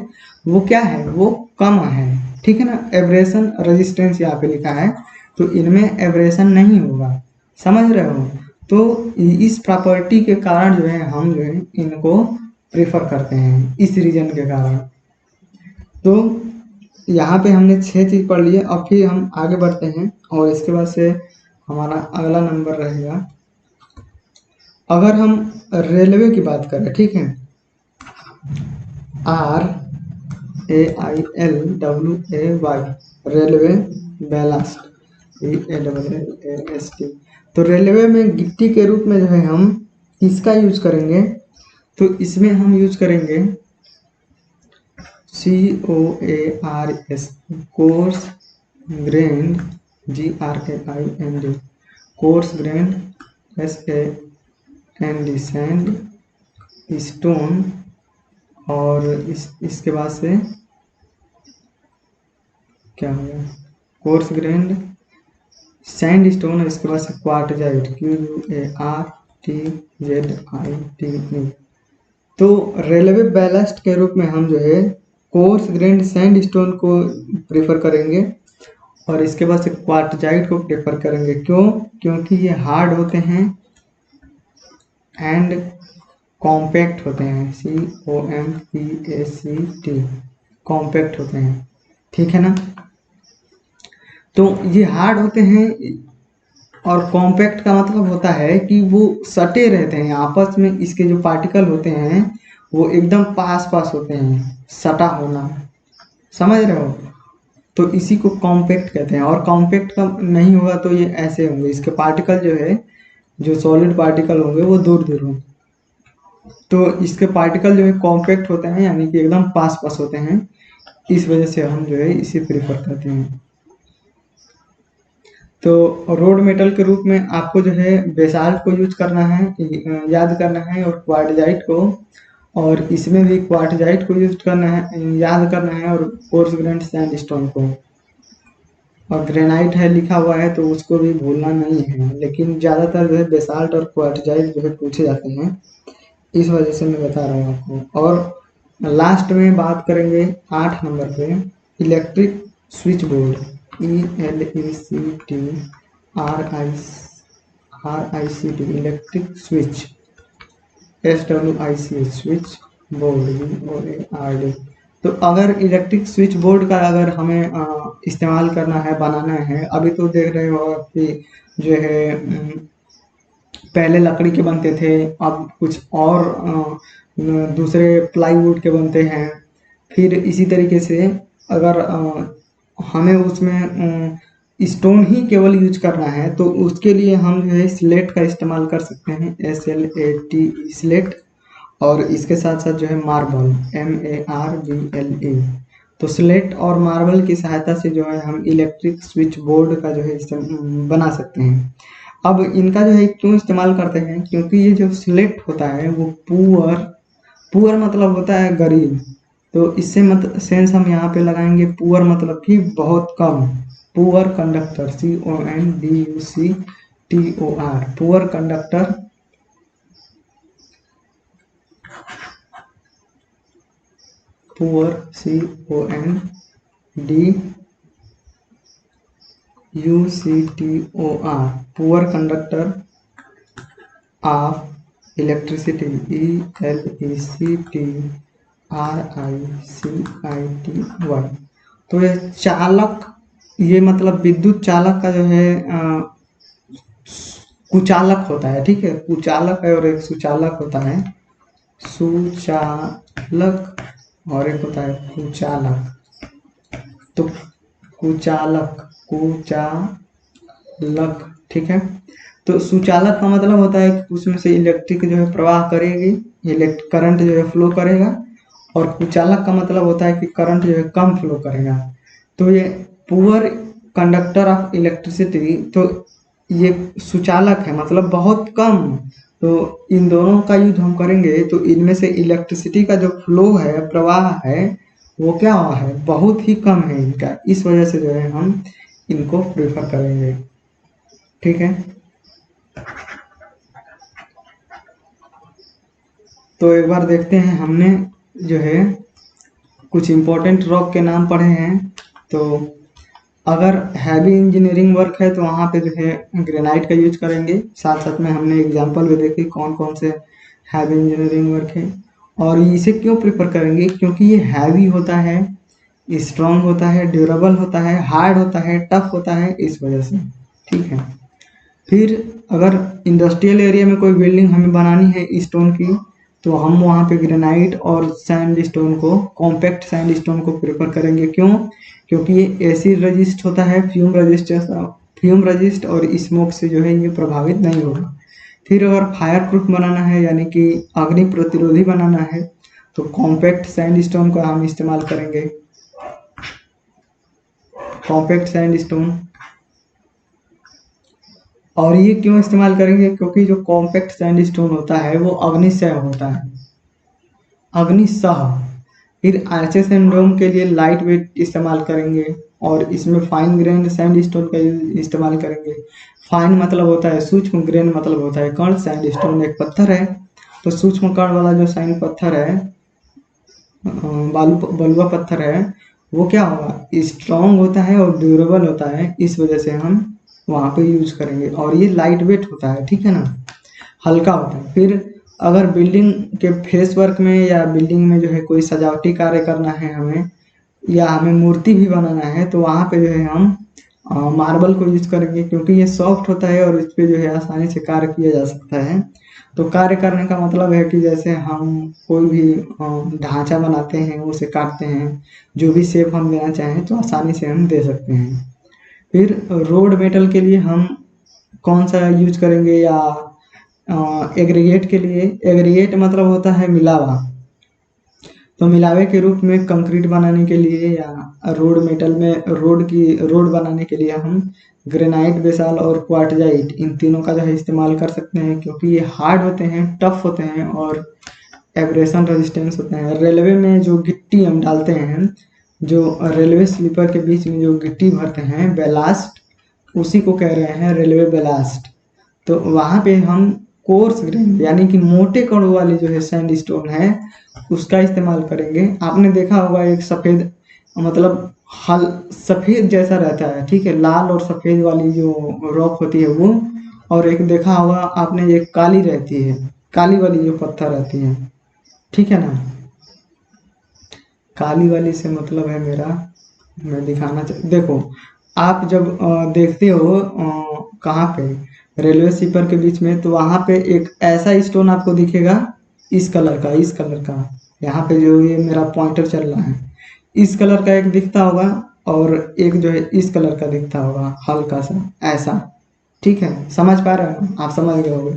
वो क्या है, वो कम है, ठीक है ना। एब्रेशन रेजिस्टेंस यहाँ पे लिखा है तो इनमें एब्रेशन नहीं होगा, समझ रहे हो। तो इस प्रॉपर्टी के कारण जो है हम जो है इनको प्रेफर करते हैं, इस रीजन के कारण। तो यहाँ पे हमने 6 चीज पढ़ लिए। अब फिर हम आगे बढ़ते हैं और इसके बाद से हमारा अगला नंबर रहेगा, अगर हम रेलवे की बात करें, ठीक है, RAILWAY, रेलवे बैलास्ट, BALLAST। तो रेलवे में गिट्टी के रूप में जो है हम इसका यूज करेंगे, तो इसमें हम यूज करेंगे COARS, course grand, GRAIND, course grand, SAND, sand, stone, और इसके बाद से क्या हो गया, कोर्स ग्रेन्ड सैंड स्टोन, और इसके बाद से क्वार्टजाइट, QUARTZITE। तो रेलवे बैलास्ट के रूप में हम जो है कोर्स ग्रेन्ड सैंड स्टोन को प्रेफर करेंगे और इसके बाद से क्वार्टजाइट को प्रेफर करेंगे। क्यों? क्योंकि ये हार्ड होते हैं एंड कॉम्पैक्ट होते हैं, COMPACT, कॉम्पैक्ट होते हैं, ठीक है ना। तो ये हार्ड होते हैं और कॉम्पैक्ट का मतलब होता है कि वो सटे रहते हैं आपस में, इसके जो पार्टिकल होते हैं वो एकदम पास पास होते हैं, सटा होना, समझ रहे हो। तो इसी को कॉम्पैक्ट कहते हैं। और कॉम्पैक्ट का नहीं होगा तो ये ऐसे होंगे, इसके पार्टिकल जो है, जो सॉलिड पार्टिकल होंगे वो दूर दूर होंगे। तो इसके पार्टिकल जो है कॉम्पैक्ट होते हैं, यानी कि एकदम पास पास होते हैं, इस वजह से हम जो है इसे प्रेफर करते हैं। तो रोड मेटल के रूप में आपको जो है बेसाल्ट को यूज करना है, याद करना है, और क्वार्टजाइट को, और इसमें भी क्वार्टजाइट को यूज करना है, याद करना है, और कोर्स ग्रेन्ड सैंडस्टोन को। और ग्रेनाइट है लिखा हुआ है तो उसको भी भूलना नहीं है, लेकिन ज़्यादातर जो है बेसाल्ट और क्वार्टजाइट जो है पूछे जाते हैं, इस वजह से मैं बता रहा हूँ आपको। और लास्ट में बात करेंगे 8 नंबर पे, electric switch board, ELECTRICT, electric switch, SWIC, switch board, BOARD। तो अगर इलेक्ट्रिक स्विच बोर्ड का अगर हमें इस्तेमाल करना है, बनाना है, अभी तो देख रहे हो कि जो है पहले लकड़ी के बनते थे, अब कुछ और दूसरे प्लाईवुड के बनते हैं। फिर इसी तरीके से अगर हमें उसमें स्टोन ही केवल यूज करना है तो उसके लिए हम जो है स्लेट का इस्तेमाल कर सकते हैं, SLATE, स्लेट। और इसके साथ साथ जो है मार्बल, MARBLE। तो स्लेट और मार्बल की सहायता से जो है हम इलेक्ट्रिक स्विच बोर्ड का जो है बना सकते हैं। अब इनका जो है क्यों इस्तेमाल करते हैं, क्योंकि ये जो स्लेट होता है वो पुअर मतलब होता है गरीब, तो इससे सेंस हम यहाँ पे लगाएंगे पुअर मतलब कि बहुत कम, poor conductor, CONDUCTOR, poor conductor, poor CONDUCTOR, poor conductor of electricity, ELECTRICITY। तो ये चालक, ये मतलब विद्युत चालक का जो है कुचालक होता है, ठीक है, कुचालक है और एक सुचालक होता है, सुचालक और एक होता है कुचालक। तो कुचालक, ठीक है। तो सुचालक का मतलब होता है कि उसमें से इलेक्ट्रिक जो है प्रवाह करेगी, करंट जो है फ्लो करेगा, और कुचालक का मतलब होता है कि करंट जो है कम फ्लो करेगा। तो ये पुअर कंडक्टर ऑफ इलेक्ट्रिसिटी, तो ये सुचालक है, मतलब बहुत कम। तो इन दोनों का यूज हम करेंगे तो इनमें से इलेक्ट्रिसिटी का जो फ्लो है, प्रवाह है, वो क्या हुआ है, बहुत ही कम है इनका। इस वजह से जो है हम इनको प्रेफर करेंगे। ठीक है, तो एक बार देखते हैं, हमने जो है कुछ इम्पोर्टेंट रॉक के नाम पढ़े हैं। तो अगर हैवी इंजीनियरिंग वर्क है तो वहाँ पे जो है ग्रेनाइट का यूज करेंगे। साथ साथ में हमने एग्जांपल भी देखे कौन कौन से हैवी इंजीनियरिंग वर्क है। और इसे क्यों प्रेफर करेंगे, क्योंकि ये हैवी होता है, स्ट्रॉन्ग होता है, ड्यूरेबल होता है, हार्ड होता है, टफ होता है, इस वजह से। ठीक है, फिर अगर इंडस्ट्रियल एरिया में कोई बिल्डिंग हमें बनानी है स्टोन की, तो हम वहाँ पे ग्रेनाइट और सैंड स्टोन को, कॉम्पैक्ट सैंड स्टोन को प्रेफर करेंगे। क्यों? क्योंकि ये एसिड रजिस्ट होता है, फ्यूम रजिस्ट और स्मोक से जो है ये प्रभावित नहीं होगा। फिर अगर फायर प्रूफ बनाना है, यानी कि अग्नि प्रतिरोधी बनाना है, तो कॉम्पैक्ट सैंड स्टोन का हम इस्तेमाल करेंगे। कॉम्पैक्ट सैंड स्टोन, और ये क्यों इस्तेमाल करेंगे, क्योंकि जो कॉम्पैक्ट सैंडस्टोन होता है वो अग्निसह होता है, अग्निसह। फिर आरचे सिंड्रोम के लिए लाइट वेट इस्तेमाल करेंगे, और इसमें फाइन ग्रेन सैंडस्टोन का इस्तेमाल करेंगे। फाइन मतलब होता है सूक्ष्म, ग्रेन मतलब होता है कण। सैंडस्टोन एक पत्थर है, तो सूक्ष्म कण वाला जो सैंड पत्थर है, बलुआ पत्थर है, वो क्या होगा, स्ट्रॉन्ग होता है और ड्यूरेबल होता है। इस वजह से हम वहाँ पे यूज करेंगे। और ये लाइट वेट होता है, ठीक है ना, हल्का होता है। फिर अगर बिल्डिंग के फेस वर्क में या बिल्डिंग में जो है कोई सजावटी कार्य करना है हमें, या हमें मूर्ति भी बनाना है, तो वहाँ पे जो है हम मार्बल को यूज करेंगे, क्योंकि ये सॉफ्ट होता है और इस पे जो है आसानी से कार्य किया जा सकता है। तो कार्य करने का मतलब है कि जैसे हम कोई भी ढांचा बनाते हैं, उसे काटते हैं, जो भी शेप हम देना चाहें तो आसानी से हम दे सकते हैं। फिर रोड मेटल के लिए हम कौन सा यूज करेंगे, या एग्रीगेट के लिए, एग्रीगेट मतलब होता है मिलावा, तो मिलावे के रूप में कंक्रीट बनाने के लिए या रोड मेटल में रोड बनाने के लिए हम ग्रेनाइट, बेसाल और क्वार्टजाइट, इन तीनों का जो है इस्तेमाल कर सकते हैं, क्योंकि ये हार्ड होते हैं, टफ होते हैं और एब्रेशन रेजिस्टेंस होते हैं। रेलवे में जो गिट्टी हम डालते हैं, जो रेलवे स्लीपर के बीच में जो गिट्टी भरते हैं, बेलास्ट, उसी को कह रहे हैं रेलवे बेलास्ट। तो वहाँ पे हम कोर्स ग्रेन यानी कि मोटे कणों वाली जो है सैंड स्टोन है, उसका इस्तेमाल करेंगे। आपने देखा होगा एक सफेद, मतलब हल सफेद जैसा रहता है, ठीक है, लाल और सफेद वाली जो रॉक होती है वो, और एक देखा होगा आपने एक काली रहती है, काली वाली जो पत्थर रहती है, ठीक है ना। काली वाली से मतलब है मेरा, मैं दिखाना देखो, आप जब देखते हो कहाँ पे, रेलवे स्लीपर के बीच में, तो वहां पे एक ऐसा स्टोन आपको दिखेगा, इस कलर का, इस कलर का, यहाँ पे जो ये मेरा पॉइंटर चल रहा है, इस कलर का एक दिखता होगा, और एक जो है इस कलर का दिखता होगा, हल्का सा ऐसा। ठीक है, समझ पा रहे हो, आप समझ गए होंगे।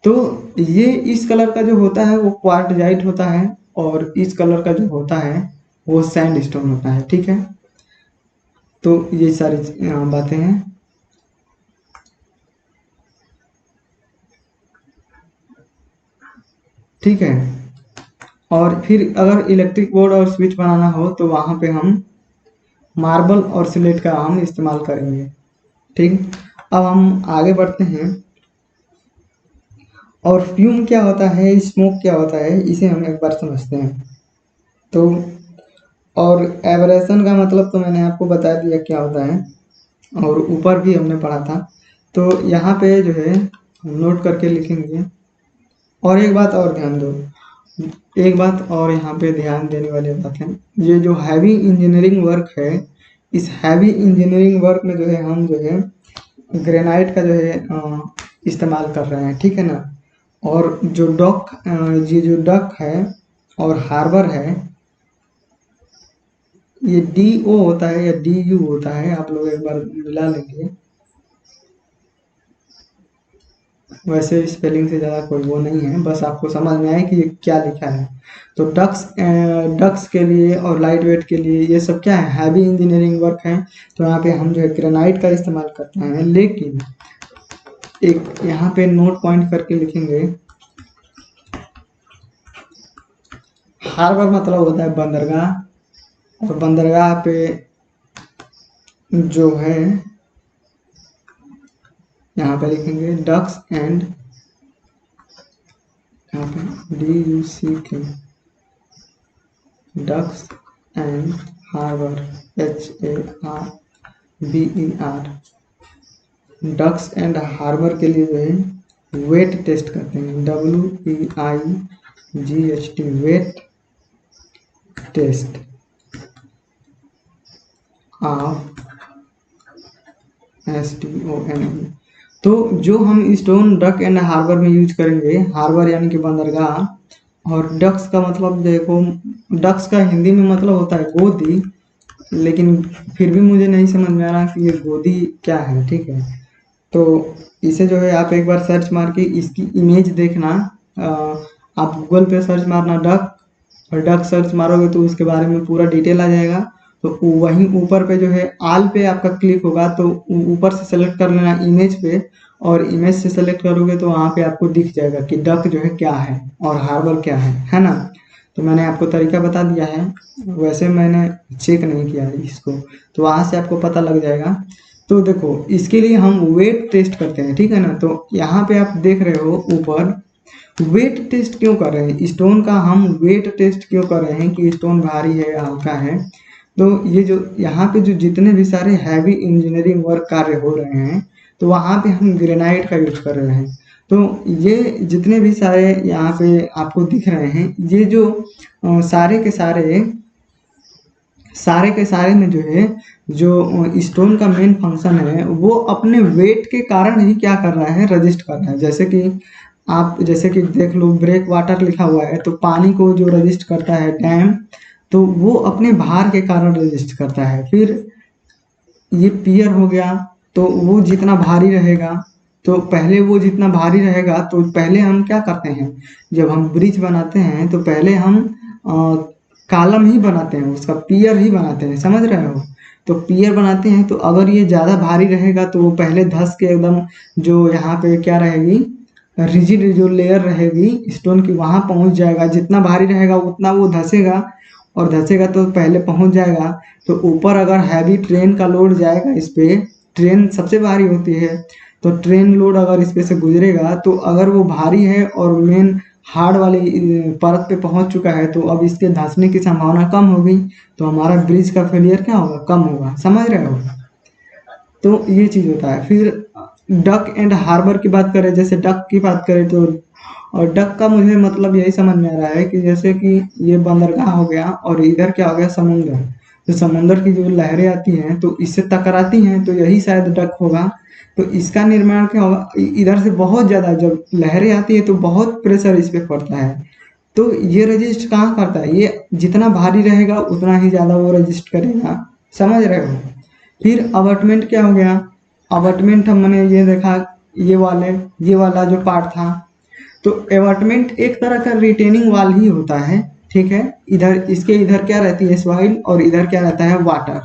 तो ये इस कलर का जो होता है वो क्वार्टजाइट होता है, और इस कलर का जो होता है वो सैंड स्टोन होता है। ठीक है, तो ये सारी बातें हैं। ठीक है, और फिर अगर इलेक्ट्रिक बोर्ड और स्विच बनाना हो तो वहां पे हम मार्बल और सिलेट का हम इस्तेमाल करेंगे। ठीक, अब हम आगे बढ़ते हैं। और फ्यूम क्या होता है, स्मोक क्या होता है, इसे हम एक बार समझते हैं। तो और एब्रेशन का मतलब तो मैंने आपको बता दिया क्या होता है, और ऊपर भी हमने पढ़ा था। तो यहाँ पे जो है नोट करके लिखेंगे। और एक बात और ध्यान दो, एक बात और यहाँ पे ध्यान देने वाली बात है, ये जो हैवी इंजीनियरिंग वर्क है, इस हैवी इंजीनियरिंग वर्क में जो है हम जो है ग्रेनाइट का जो है इस्तेमाल कर रहे हैं, ठीक है ना। और जो डॉक, ये जो डक है और हार्बर है, ये डी ओ होता है या डी यू होता है, आप लोग एक बार मिला लेंगे। वैसे स्पेलिंग से ज़्यादा कोई वो नहीं है, बस आपको समझ में आए कि ये क्या लिखा है। तो डक्स के लिए और लाइट वेट के लिए ये सब क्या है, हैवी इंजीनियरिंग वर्क है। तो यहाँ पे हम जो है ग्रेनाइट का इस्तेमाल करते हैं, लेकिन एक यहाँ पे नोट पॉइंट करके लिखेंगे, हार्बर मतलब होता है बंदरगाह, और बंदरगाह पे जो है यहाँ पे लिखेंगे डक्स एंड, यहाँ पे DUCK, docks and harbour, HARBER। Docks and harbour के लिए जो है वेट टेस्ट करते हैं, WEIGHT, weight test of STONE। तो जो हम स्टोन डक एंड हार्बर में यूज करेंगे, हार्बर यानी कि बंदरगाह, और डक्स का मतलब देखो, डक्स का हिंदी में मतलब होता है गोदी, लेकिन फिर भी मुझे नहीं समझ में आ रहा कि ये गोदी क्या है, ठीक है। तो इसे जो है आप एक बार सर्च मार के इसकी इमेज देखना, आप गूगल पे सर्च मारना डक, और डक सर्च मारोगे तो उसके बारे में पूरा डिटेल आ जाएगा। तो वहीं ऊपर पे जो है आल पे आपका क्लिक होगा, तो ऊपर से सेलेक्ट कर लेना इमेज पे, और इमेज से सेलेक्ट करोगे तो वहाँ पे आपको दिख जाएगा कि डक जो है क्या है और हार्बर क्या है ना। तो मैंने आपको तरीका बता दिया है, वैसे मैंने चेक नहीं किया है इसको, तो वहाँ से आपको पता लग जाएगा। तो देखो इसके लिए हम वेट टेस्ट करते हैं, ठीक है ना। तो यहाँ पे आप देख रहे हो ऊपर, वेट टेस्ट क्यों कर रहे हैं स्टोन का, हम वेट टेस्ट क्यों कर रहे हैं कि स्टोन भारी है या हल्का है। तो ये जो यहाँ पे जो जितने भी सारे हैवी इंजीनियरिंग वर्क कार्य हो रहे हैं, तो वहाँ पे हम ग्रेनाइट का यूज कर रहे हैं। तो ये जितने भी सारे यहाँ पे आपको दिख रहे हैं, ये जो सारे के सारे में जो है, जो स्टोन का मेन फंक्शन है वो अपने वेट के कारण ही क्या कर रहा है, रजिस्ट कर रहा है। जैसे कि देख लो ब्रेक वाटर लिखा हुआ है, तो पानी को जो रजिस्ट करता है डैम, तो वो अपने भार के कारण रजिस्ट करता है। फिर ये पियर हो गया, तो वो जितना भारी रहेगा, तो पहले वो जितना भारी रहेगा, तो पहले हम क्या करते हैं, जब हम ब्रिज बनाते हैं तो पहले हम कॉलम ही बनाते हैं, उसका पियर ही बनाते हैं, समझ रहे हो। तो पियर बनाते हैं, तो अगर ये ज़्यादा भारी रहेगा तो वो पहले धस के एकदम, जो यहाँ पे क्या रहेगी, रिजिड जो लेयर रहेगी स्टोन की, वहाँ पहुँच जाएगा। जितना भारी रहेगा उतना वो धसेगा, और धसेगा तो पहले पहुँच जाएगा। तो ऊपर अगर हैवी ट्रेन का लोड जाएगा इस पे, ट्रेन सबसे भारी होती है, तो ट्रेन लोड अगर इस पे से गुजरेगा, तो अगर वो भारी है और मेन हार्ड वाली परत पे पहुंच चुका है, तो अब इसके धंसने की संभावना कम होगी, तो हमारा ब्रिज का फेलियर क्या होगा, कम होगा, समझ रहे हो। तो ये चीज होता है। फिर डक एंड हार्बर की बात करें, जैसे डक की बात करें तो, और डक का मुझे मतलब यही समझ में आ रहा है कि जैसे कि ये बंदरगाह हो गया, और इधर क्या हो गया, समुद्र। तो समुद्र की जो लहरें आती हैं तो इससे टकराती हैं, तो यही शायद डक होगा। तो इसका निर्माण क्या होगा, इधर से बहुत ज्यादा जब लहरें आती है तो बहुत प्रेशर इस पे पड़ता है, तो ये रजिस्ट कहाँ करता है, ये जितना भारी रहेगा उतना ही ज्यादा वो रजिस्ट करेगा, समझ रहे हो। फिर अबटमेंट क्या हो गया, अबटमेंट हमने ये देखा, ये वाला जो पार्ट था, तो एबटमेंट एक तरह का रिटेनिंग वाल ही होता है, ठीक है। इधर क्या रहती है, सॉइल, और इधर क्या रहता है, वाटर।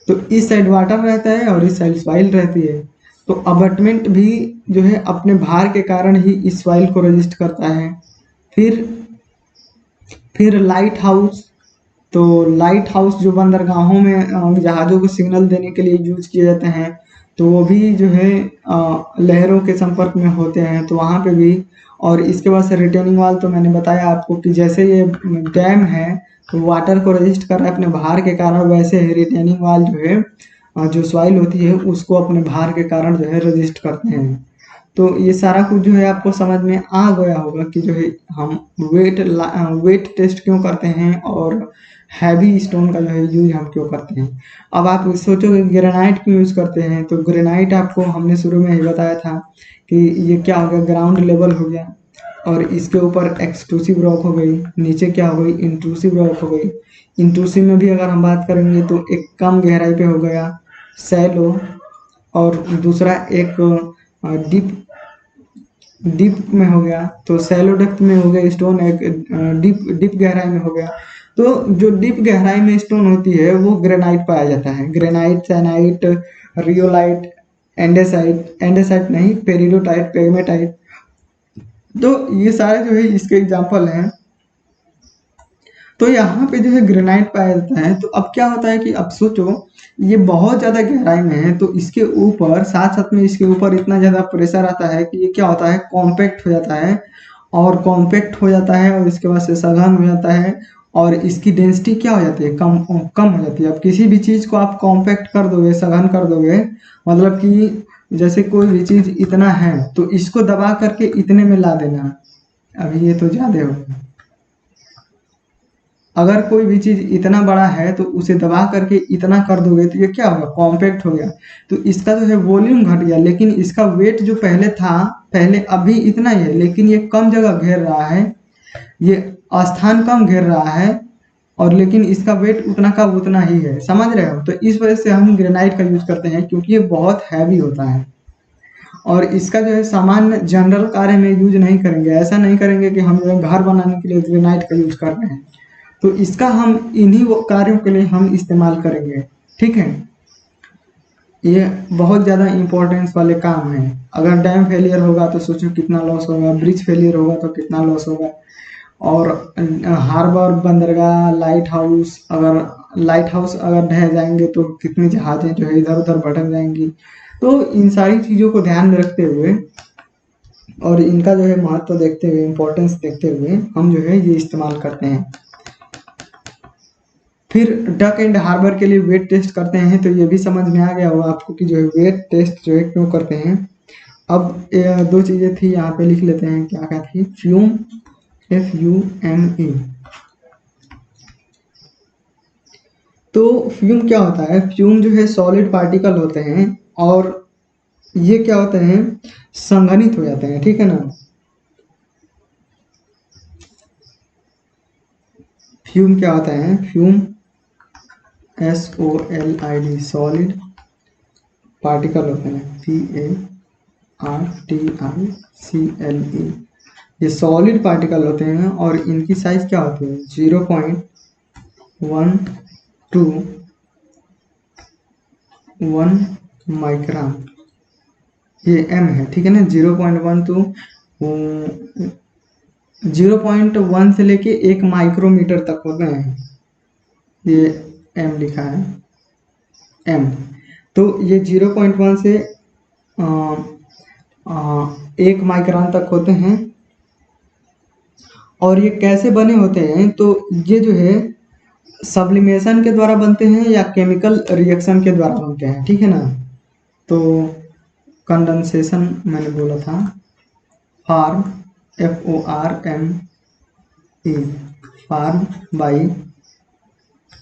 तो इस साइड वाटर रहता है और इस साइड सॉइल रहती है। तो अबटमेंट भी जो है अपने भार के कारण ही इस सॉइल को रजिस्ट करता है। फिर लाइट हाउस, तो लाइट हाउस जो बंदरगाहों में जहाज़ों को सिग्नल देने के लिए यूज किए जाते हैं, तो वो भी जो है लहरों के संपर्क में होते हैं, तो वहाँ पे भी। और इसके बाद से रिटेनिंग वाल, तो मैंने बताया आपको कि जैसे ये डैम है तो वाटर को रजिस्ट कर रहा है अपने भार के कारण, वैसे ही रिटेनिंग वाल जो है जो सॉइल होती है उसको अपने भार के कारण जो है रजिस्ट करते हैं। तो ये सारा कुछ जो है आपको समझ में आ गया होगा कि जो है हम वेट टेस्ट क्यों करते हैं, और हैवी स्टोन का जो है यूज हम क्यों करते हैं। अब आप सोचोगे ग्रेनाइट क्यों यूज करते हैं, तो ग्रेनाइट आपको हमने शुरू में ही बताया था कि ये क्या हो गया, ग्राउंड लेवल हो गया, और इसके ऊपर एक्सट्रूसिव रॉक हो गई, नीचे क्या हो गई, इंट्रूसिव रॉक हो गई। इंट्रूसिव में भी अगर हम बात करेंगे तो एक कम गहराई पे हो गया, सैलो, और दूसरा एक डीप डीप में हो गया, तो सैलो डेप्थ में हो गया स्टोन, एक डीप डीप गहराई में हो गया। तो जो डीप गहराई में स्टोन होती है वो ग्रेनाइट पाया जाता है। ग्रेनाइट, सैनाइट, रियोलाइट, एंडेसाइट, एंडेसाइट नहीं, पेरिडोटाइट, पेगमेटाइट, तो ये सारे जो है इसके एग्जाम्पल हैं। तो यहाँ पे जो है ग्रेनाइट पाया जाता है। तो अब क्या होता है कि अब सोचो ये बहुत ज़्यादा गहराई में है, तो इसके ऊपर साथ साथ में इसके ऊपर इतना ज़्यादा प्रेशर आता है कि ये क्या होता है, कॉम्पैक्ट हो जाता है। और कॉम्पैक्ट हो जाता है और इसके बाद से सघन हो जाता है, और इसकी डेंसिटी क्या हो जाती है, कम कम हो जाती है। अब किसी भी चीज़ को आप कॉम्पैक्ट कर दोगे, सघन कर दोगे, मतलब कि जैसे कोई भी चीज़ इतना है तो इसको दबा करके इतने में ला देना, अभी ये तो ज़्यादा हो। अगर कोई भी चीज इतना बड़ा है तो उसे दबा करके इतना कर दोगे तो ये क्या होगा, कॉम्पैक्ट हो गया। तो इसका जो है वॉल्यूम घट गया, लेकिन इसका वेट जो पहले था, पहले अभी इतना ही है, लेकिन ये कम जगह घेर रहा है, ये स्थान कम घेर रहा है, और लेकिन इसका वेट उतना का उतना ही है। समझ रहे हो? तो इस वजह से हम ग्रेनाइट का यूज करते हैं, क्योंकि ये बहुत हैवी होता है। और इसका जो है सामान्य जनरल कार्य में यूज नहीं करेंगे। ऐसा नहीं करेंगे कि हम जो है घर बनाने के लिए ग्रेनाइट का यूज कर रहे हैं, तो इसका हम इन्हीं कार्यों के लिए हम इस्तेमाल करेंगे। ठीक है, ये बहुत ज़्यादा इम्पोर्टेंस वाले काम हैं। अगर डैम फेलियर होगा तो सोचो कितना लॉस होगा, ब्रिज फेलियर होगा तो कितना लॉस होगा, और हार्बर, बंदरगाह, लाइट हाउस अगर ढह जाएंगे तो कितनी जहाजें जो है इधर उधर भटक जाएंगी। तो इन सारी चीज़ों को ध्यान में रखते हुए और इनका जो है महत्व देखते हुए, इम्पोर्टेंस देखते हुए हम जो है ये इस्तेमाल करते हैं। फिर डक एंड हार्बर के लिए वेट टेस्ट करते हैं, तो ये भी समझ में आ गया होगा आपको कि जो है वेट टेस्ट जो है क्यों करते हैं। अब दो चीजें थी यहाँ पे लिख लेते हैं, क्या क्या थी, फ्यूम, FUME। तो फ्यूम क्या होता है, फ्यूम जो है सॉलिड पार्टिकल होते हैं, और ये क्या होते हैं, संघनित हो जाते हैं। ठीक है ना, फ्यूम क्या होता है, फ्यूम SOLID, सॉलिड पार्टिकल होते हैं, PARTICLE। ये सॉलिड पार्टिकल होते हैं, और इनकी साइज क्या होती है, 0.121 माइक्रोन, ये M है। ठीक है ना, 0.1 से लेके 1 माइक्रोमीटर तक होते हैं, ये M लिखा है, M। तो ये 0.1 से 1 माइक्रोन तक होते हैं। और ये कैसे बने होते हैं, तो ये जो है सब्लिमेशन के द्वारा बनते हैं या केमिकल रिएक्शन के द्वारा बनते हैं। ठीक है ना, तो कंडेंसेशन मैंने बोला था, form, FORME, form by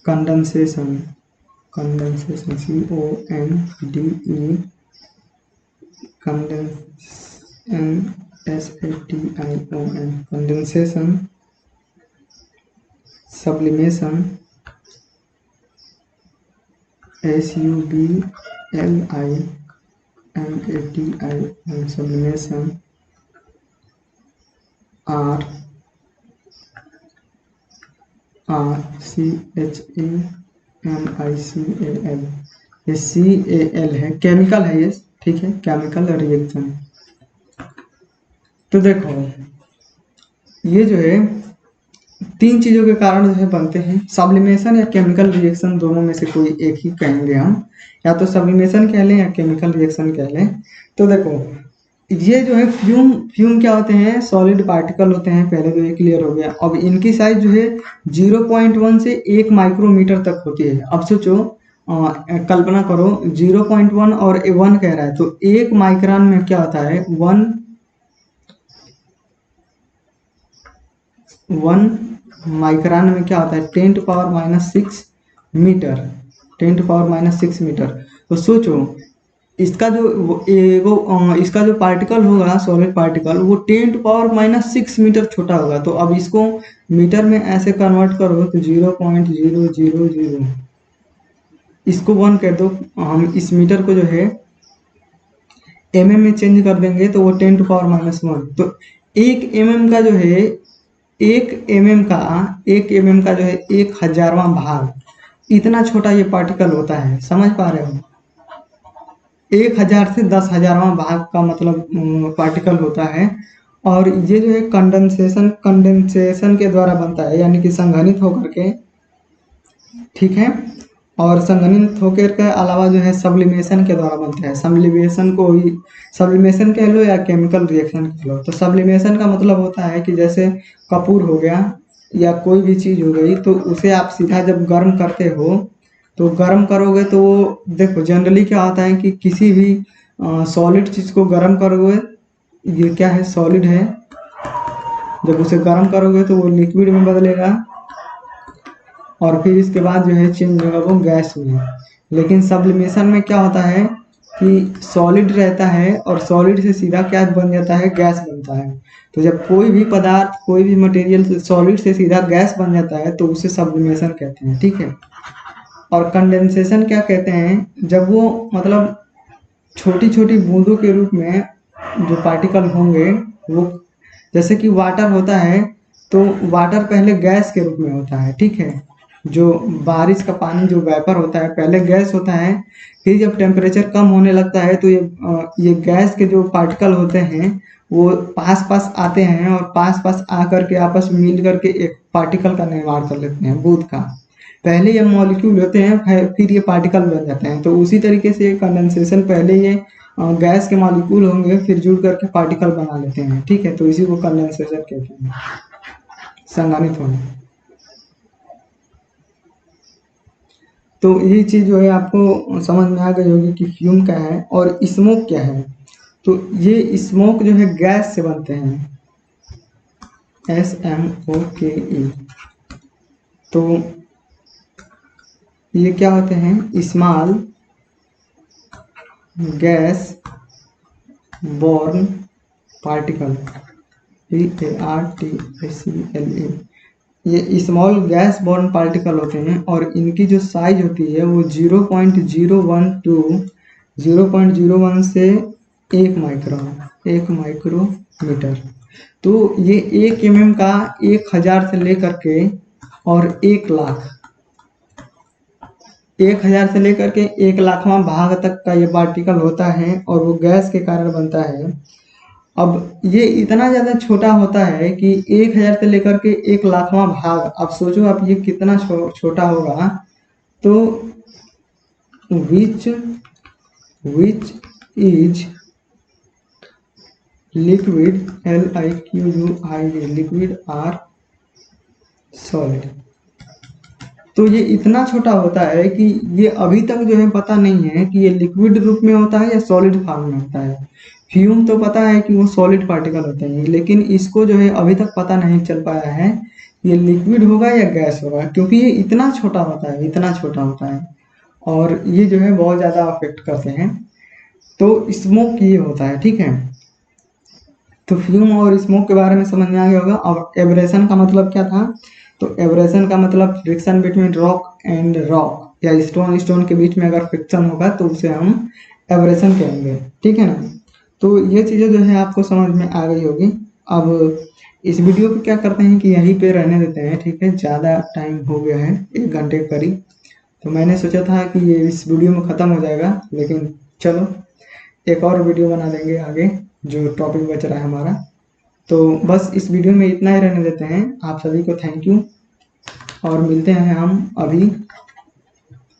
condensation, CONDE, CONDENSATION, condensation, sublimation, SUBLIMATION, sublimation, RCHAMICAL, ये CAL है, केमिकल है ये। ठीक है, केमिकल रिएक्शन। तो देखो ये जो है 3 चीजों के कारण जो है बनते हैं, सब्लिमेशन या केमिकल रिएक्शन, दोनों में से कोई एक ही कहेंगे हम, या तो सब्लिमेशन कह लें या केमिकल रिएक्शन कह लें। तो देखो ये जो है फ्यूम क्या होते हैं, सॉलिड पार्टिकल होते हैं, पहले तो ये क्लियर हो गया। अब इनकी साइज जो है 0.1 से 1 माइक्रोमीटर तक होती है। अब सोचो, कल्पना करो 0.1 और 1 कह रहा है, तो 1 माइक्रोन में क्या होता है, 1 माइक्रोन में क्या होता है, 10⁻⁶ मीटर, 10⁻�6 मीटर। तो सोचो इसका जो पार्टिकल होगा, सॉलिड पार्टिकल, वो 10⁻�6 मीटर छोटा होगा। तो अब इसको मीटर में ऐसे कन्वर्ट करो तो 0.000, इसको 1 कर दो, हम इस मीटर को जो है mm में चेंज कर देंगे तो वो 10⁻⁻1। तो 1 mm का जो है 1 mm का जो है 1000वां भाग, इतना छोटा ये पार्टिकल होता है। समझ पा रहे हो? 1000 से 10,000वां भाग का मतलब पार्टिकल होता है। और ये जो है कंडेंसेशन के द्वारा बनता है, यानी कि संघनित होकर के, ठीक है। और संघनित होकर के अलावा जो है सब्लिमेशन के द्वारा बनता है। सब्लिमेशन कह लो या केमिकल रिएक्शन कह लो। तो सब्लिमेशन का मतलब होता है कि जैसे कपूर हो गया या कोई भी चीज़ हो गई, तो उसे आप सीधा जब गर्म करते हो, तो गर्म करोगे तो वो देखो जनरली क्या होता है कि किसी भी सॉलिड चीज़ को गर्म करोगे, ये क्या है, सॉलिड है, जब उसे गर्म करोगे तो वो लिक्विड में बदलेगा और फिर इसके बाद जो है चेंज होगा वो गैस में। लेकिन सब्लिमेशन में क्या होता है कि सॉलिड रहता है और सॉलिड से सीधा क्या बन जाता है, गैस बनता है। तो जब कोई भी पदार्थ, कोई भी मटेरियल सॉलिड से सीधा गैस बन जाता है तो उसे सब्लिमेशन कहते हैं, ठीक है। और कंडेंसेशन क्या कहते हैं, जब वो मतलब छोटी छोटी बूंदों के रूप में जो पार्टिकल होंगे, वो जैसे कि वाटर होता है, तो वाटर पहले गैस के रूप में होता है, ठीक है। जो बारिश का पानी जो वेपर होता है पहले गैस होता है, फिर जब टेम्परेचर कम होने लगता है तो ये गैस के जो पार्टिकल होते हैं वो पास पास आते हैं और पास पास आकर के आपस में मिल करके एक पार्टिकल का निर्माण कर लेते हैं, बूंद का। पहले ये मॉलिक्यूल होते हैं, फिर ये पार्टिकल बन जाते हैं। तो उसी तरीके से कंडेंसेशन, पहले ये गैस के मॉलिक्यूल होंगे, फिर जुड़ करके पार्टिकल बना लेते हैं, ठीक है। तो इसी को कंडेंसेशन कहते हैं, संघनित होना। तो ये चीज जो है आपको समझ में आ गई होगी कि फ्यूम क्या है और स्मोक क्या है। तो ये स्मोक जो है गैस से बनते हैं, SMOKE। तो ये क्या होते हैं, small gas born particle, PARTICLE। ये स्मॉल गैस बॉर्न पार्टिकल होते हैं और इनकी जो साइज होती है वो 0.01 से 1 माइक्रोमीटर। तो ये 1 mm का 1000 से लेकर के और 1 से लेकर के 1,00,000वां भाग तक का ये पार्टिकल होता है और वो गैस के कारण बनता है। अब ये इतना ज़्यादा छोटा होता है कि 1,000 से लेकर के 1,00,000वां भाग। अब सोचो आप ये कितना छोटा होगा। तो which is liquid, LIQUID, liquid or solid. तो ये इतना छोटा होता है कि ये अभी तक जो है पता नहीं है कि ये लिक्विड रूप में होता है या सॉलिड फॉर्म में होता है। फ्यूम तो पता है कि वो सॉलिड पार्टिकल होते हैं, लेकिन इसको जो है अभी तक पता नहीं चल पाया है ये लिक्विड होगा या गैस होगा, क्योंकि ये इतना छोटा होता है, इतना छोटा होता है। और ये जो है बहुत ज़्यादा अफेक्ट करते हैं। तो स्मोक ये होता है, ठीक है। तो फ्यूम और स्मोक के बारे में समझ में आ गया होगा। और एब्रेशन का मतलब क्या था, तो एब्रेशन का मतलब friction between rock and rock, या स्टोन स्टोन के बीच में अगर फ्रिक्शन होगा तो उसे हम एब्रेशन कहेंगे, ठीक है ना। तो ये चीज़ें जो है आपको समझ में आ गई होगी। अब इस वीडियो को क्या करते हैं कि यहीं पे रहने देते हैं, ठीक है। ज़्यादा टाइम हो गया है, 1 घंटे के करीब। तो मैंने सोचा था कि ये इस वीडियो में ख़त्म हो जाएगा, लेकिन चलो एक और वीडियो बना देंगे आगे, जो टॉपिक बच रहा है हमारा। तो बस इस वीडियो में इतना ही रहने देते हैं। आप सभी को थैंक यू और मिलते हैं हम अभी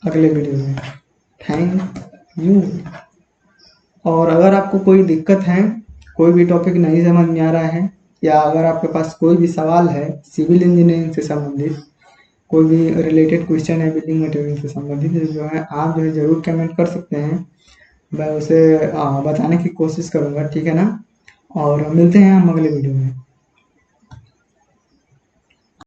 अगले वीडियो में। Thank you. और अगर आपको कोई दिक्कत है, कोई भी टॉपिक नहीं समझ में आ रहा है, या अगर आपके पास कोई भी सवाल है सिविल इंजीनियरिंग से संबंधित, कोई भी रिलेटेड क्वेश्चन है बिल्डिंग मटेरियल से संबंधित, जो है आप जो है ज़रूर कमेंट कर सकते हैं। मैं उसे बताने की कोशिश करूँगा, ठीक है ना। और मिलते हैं हम अगले वीडियो में।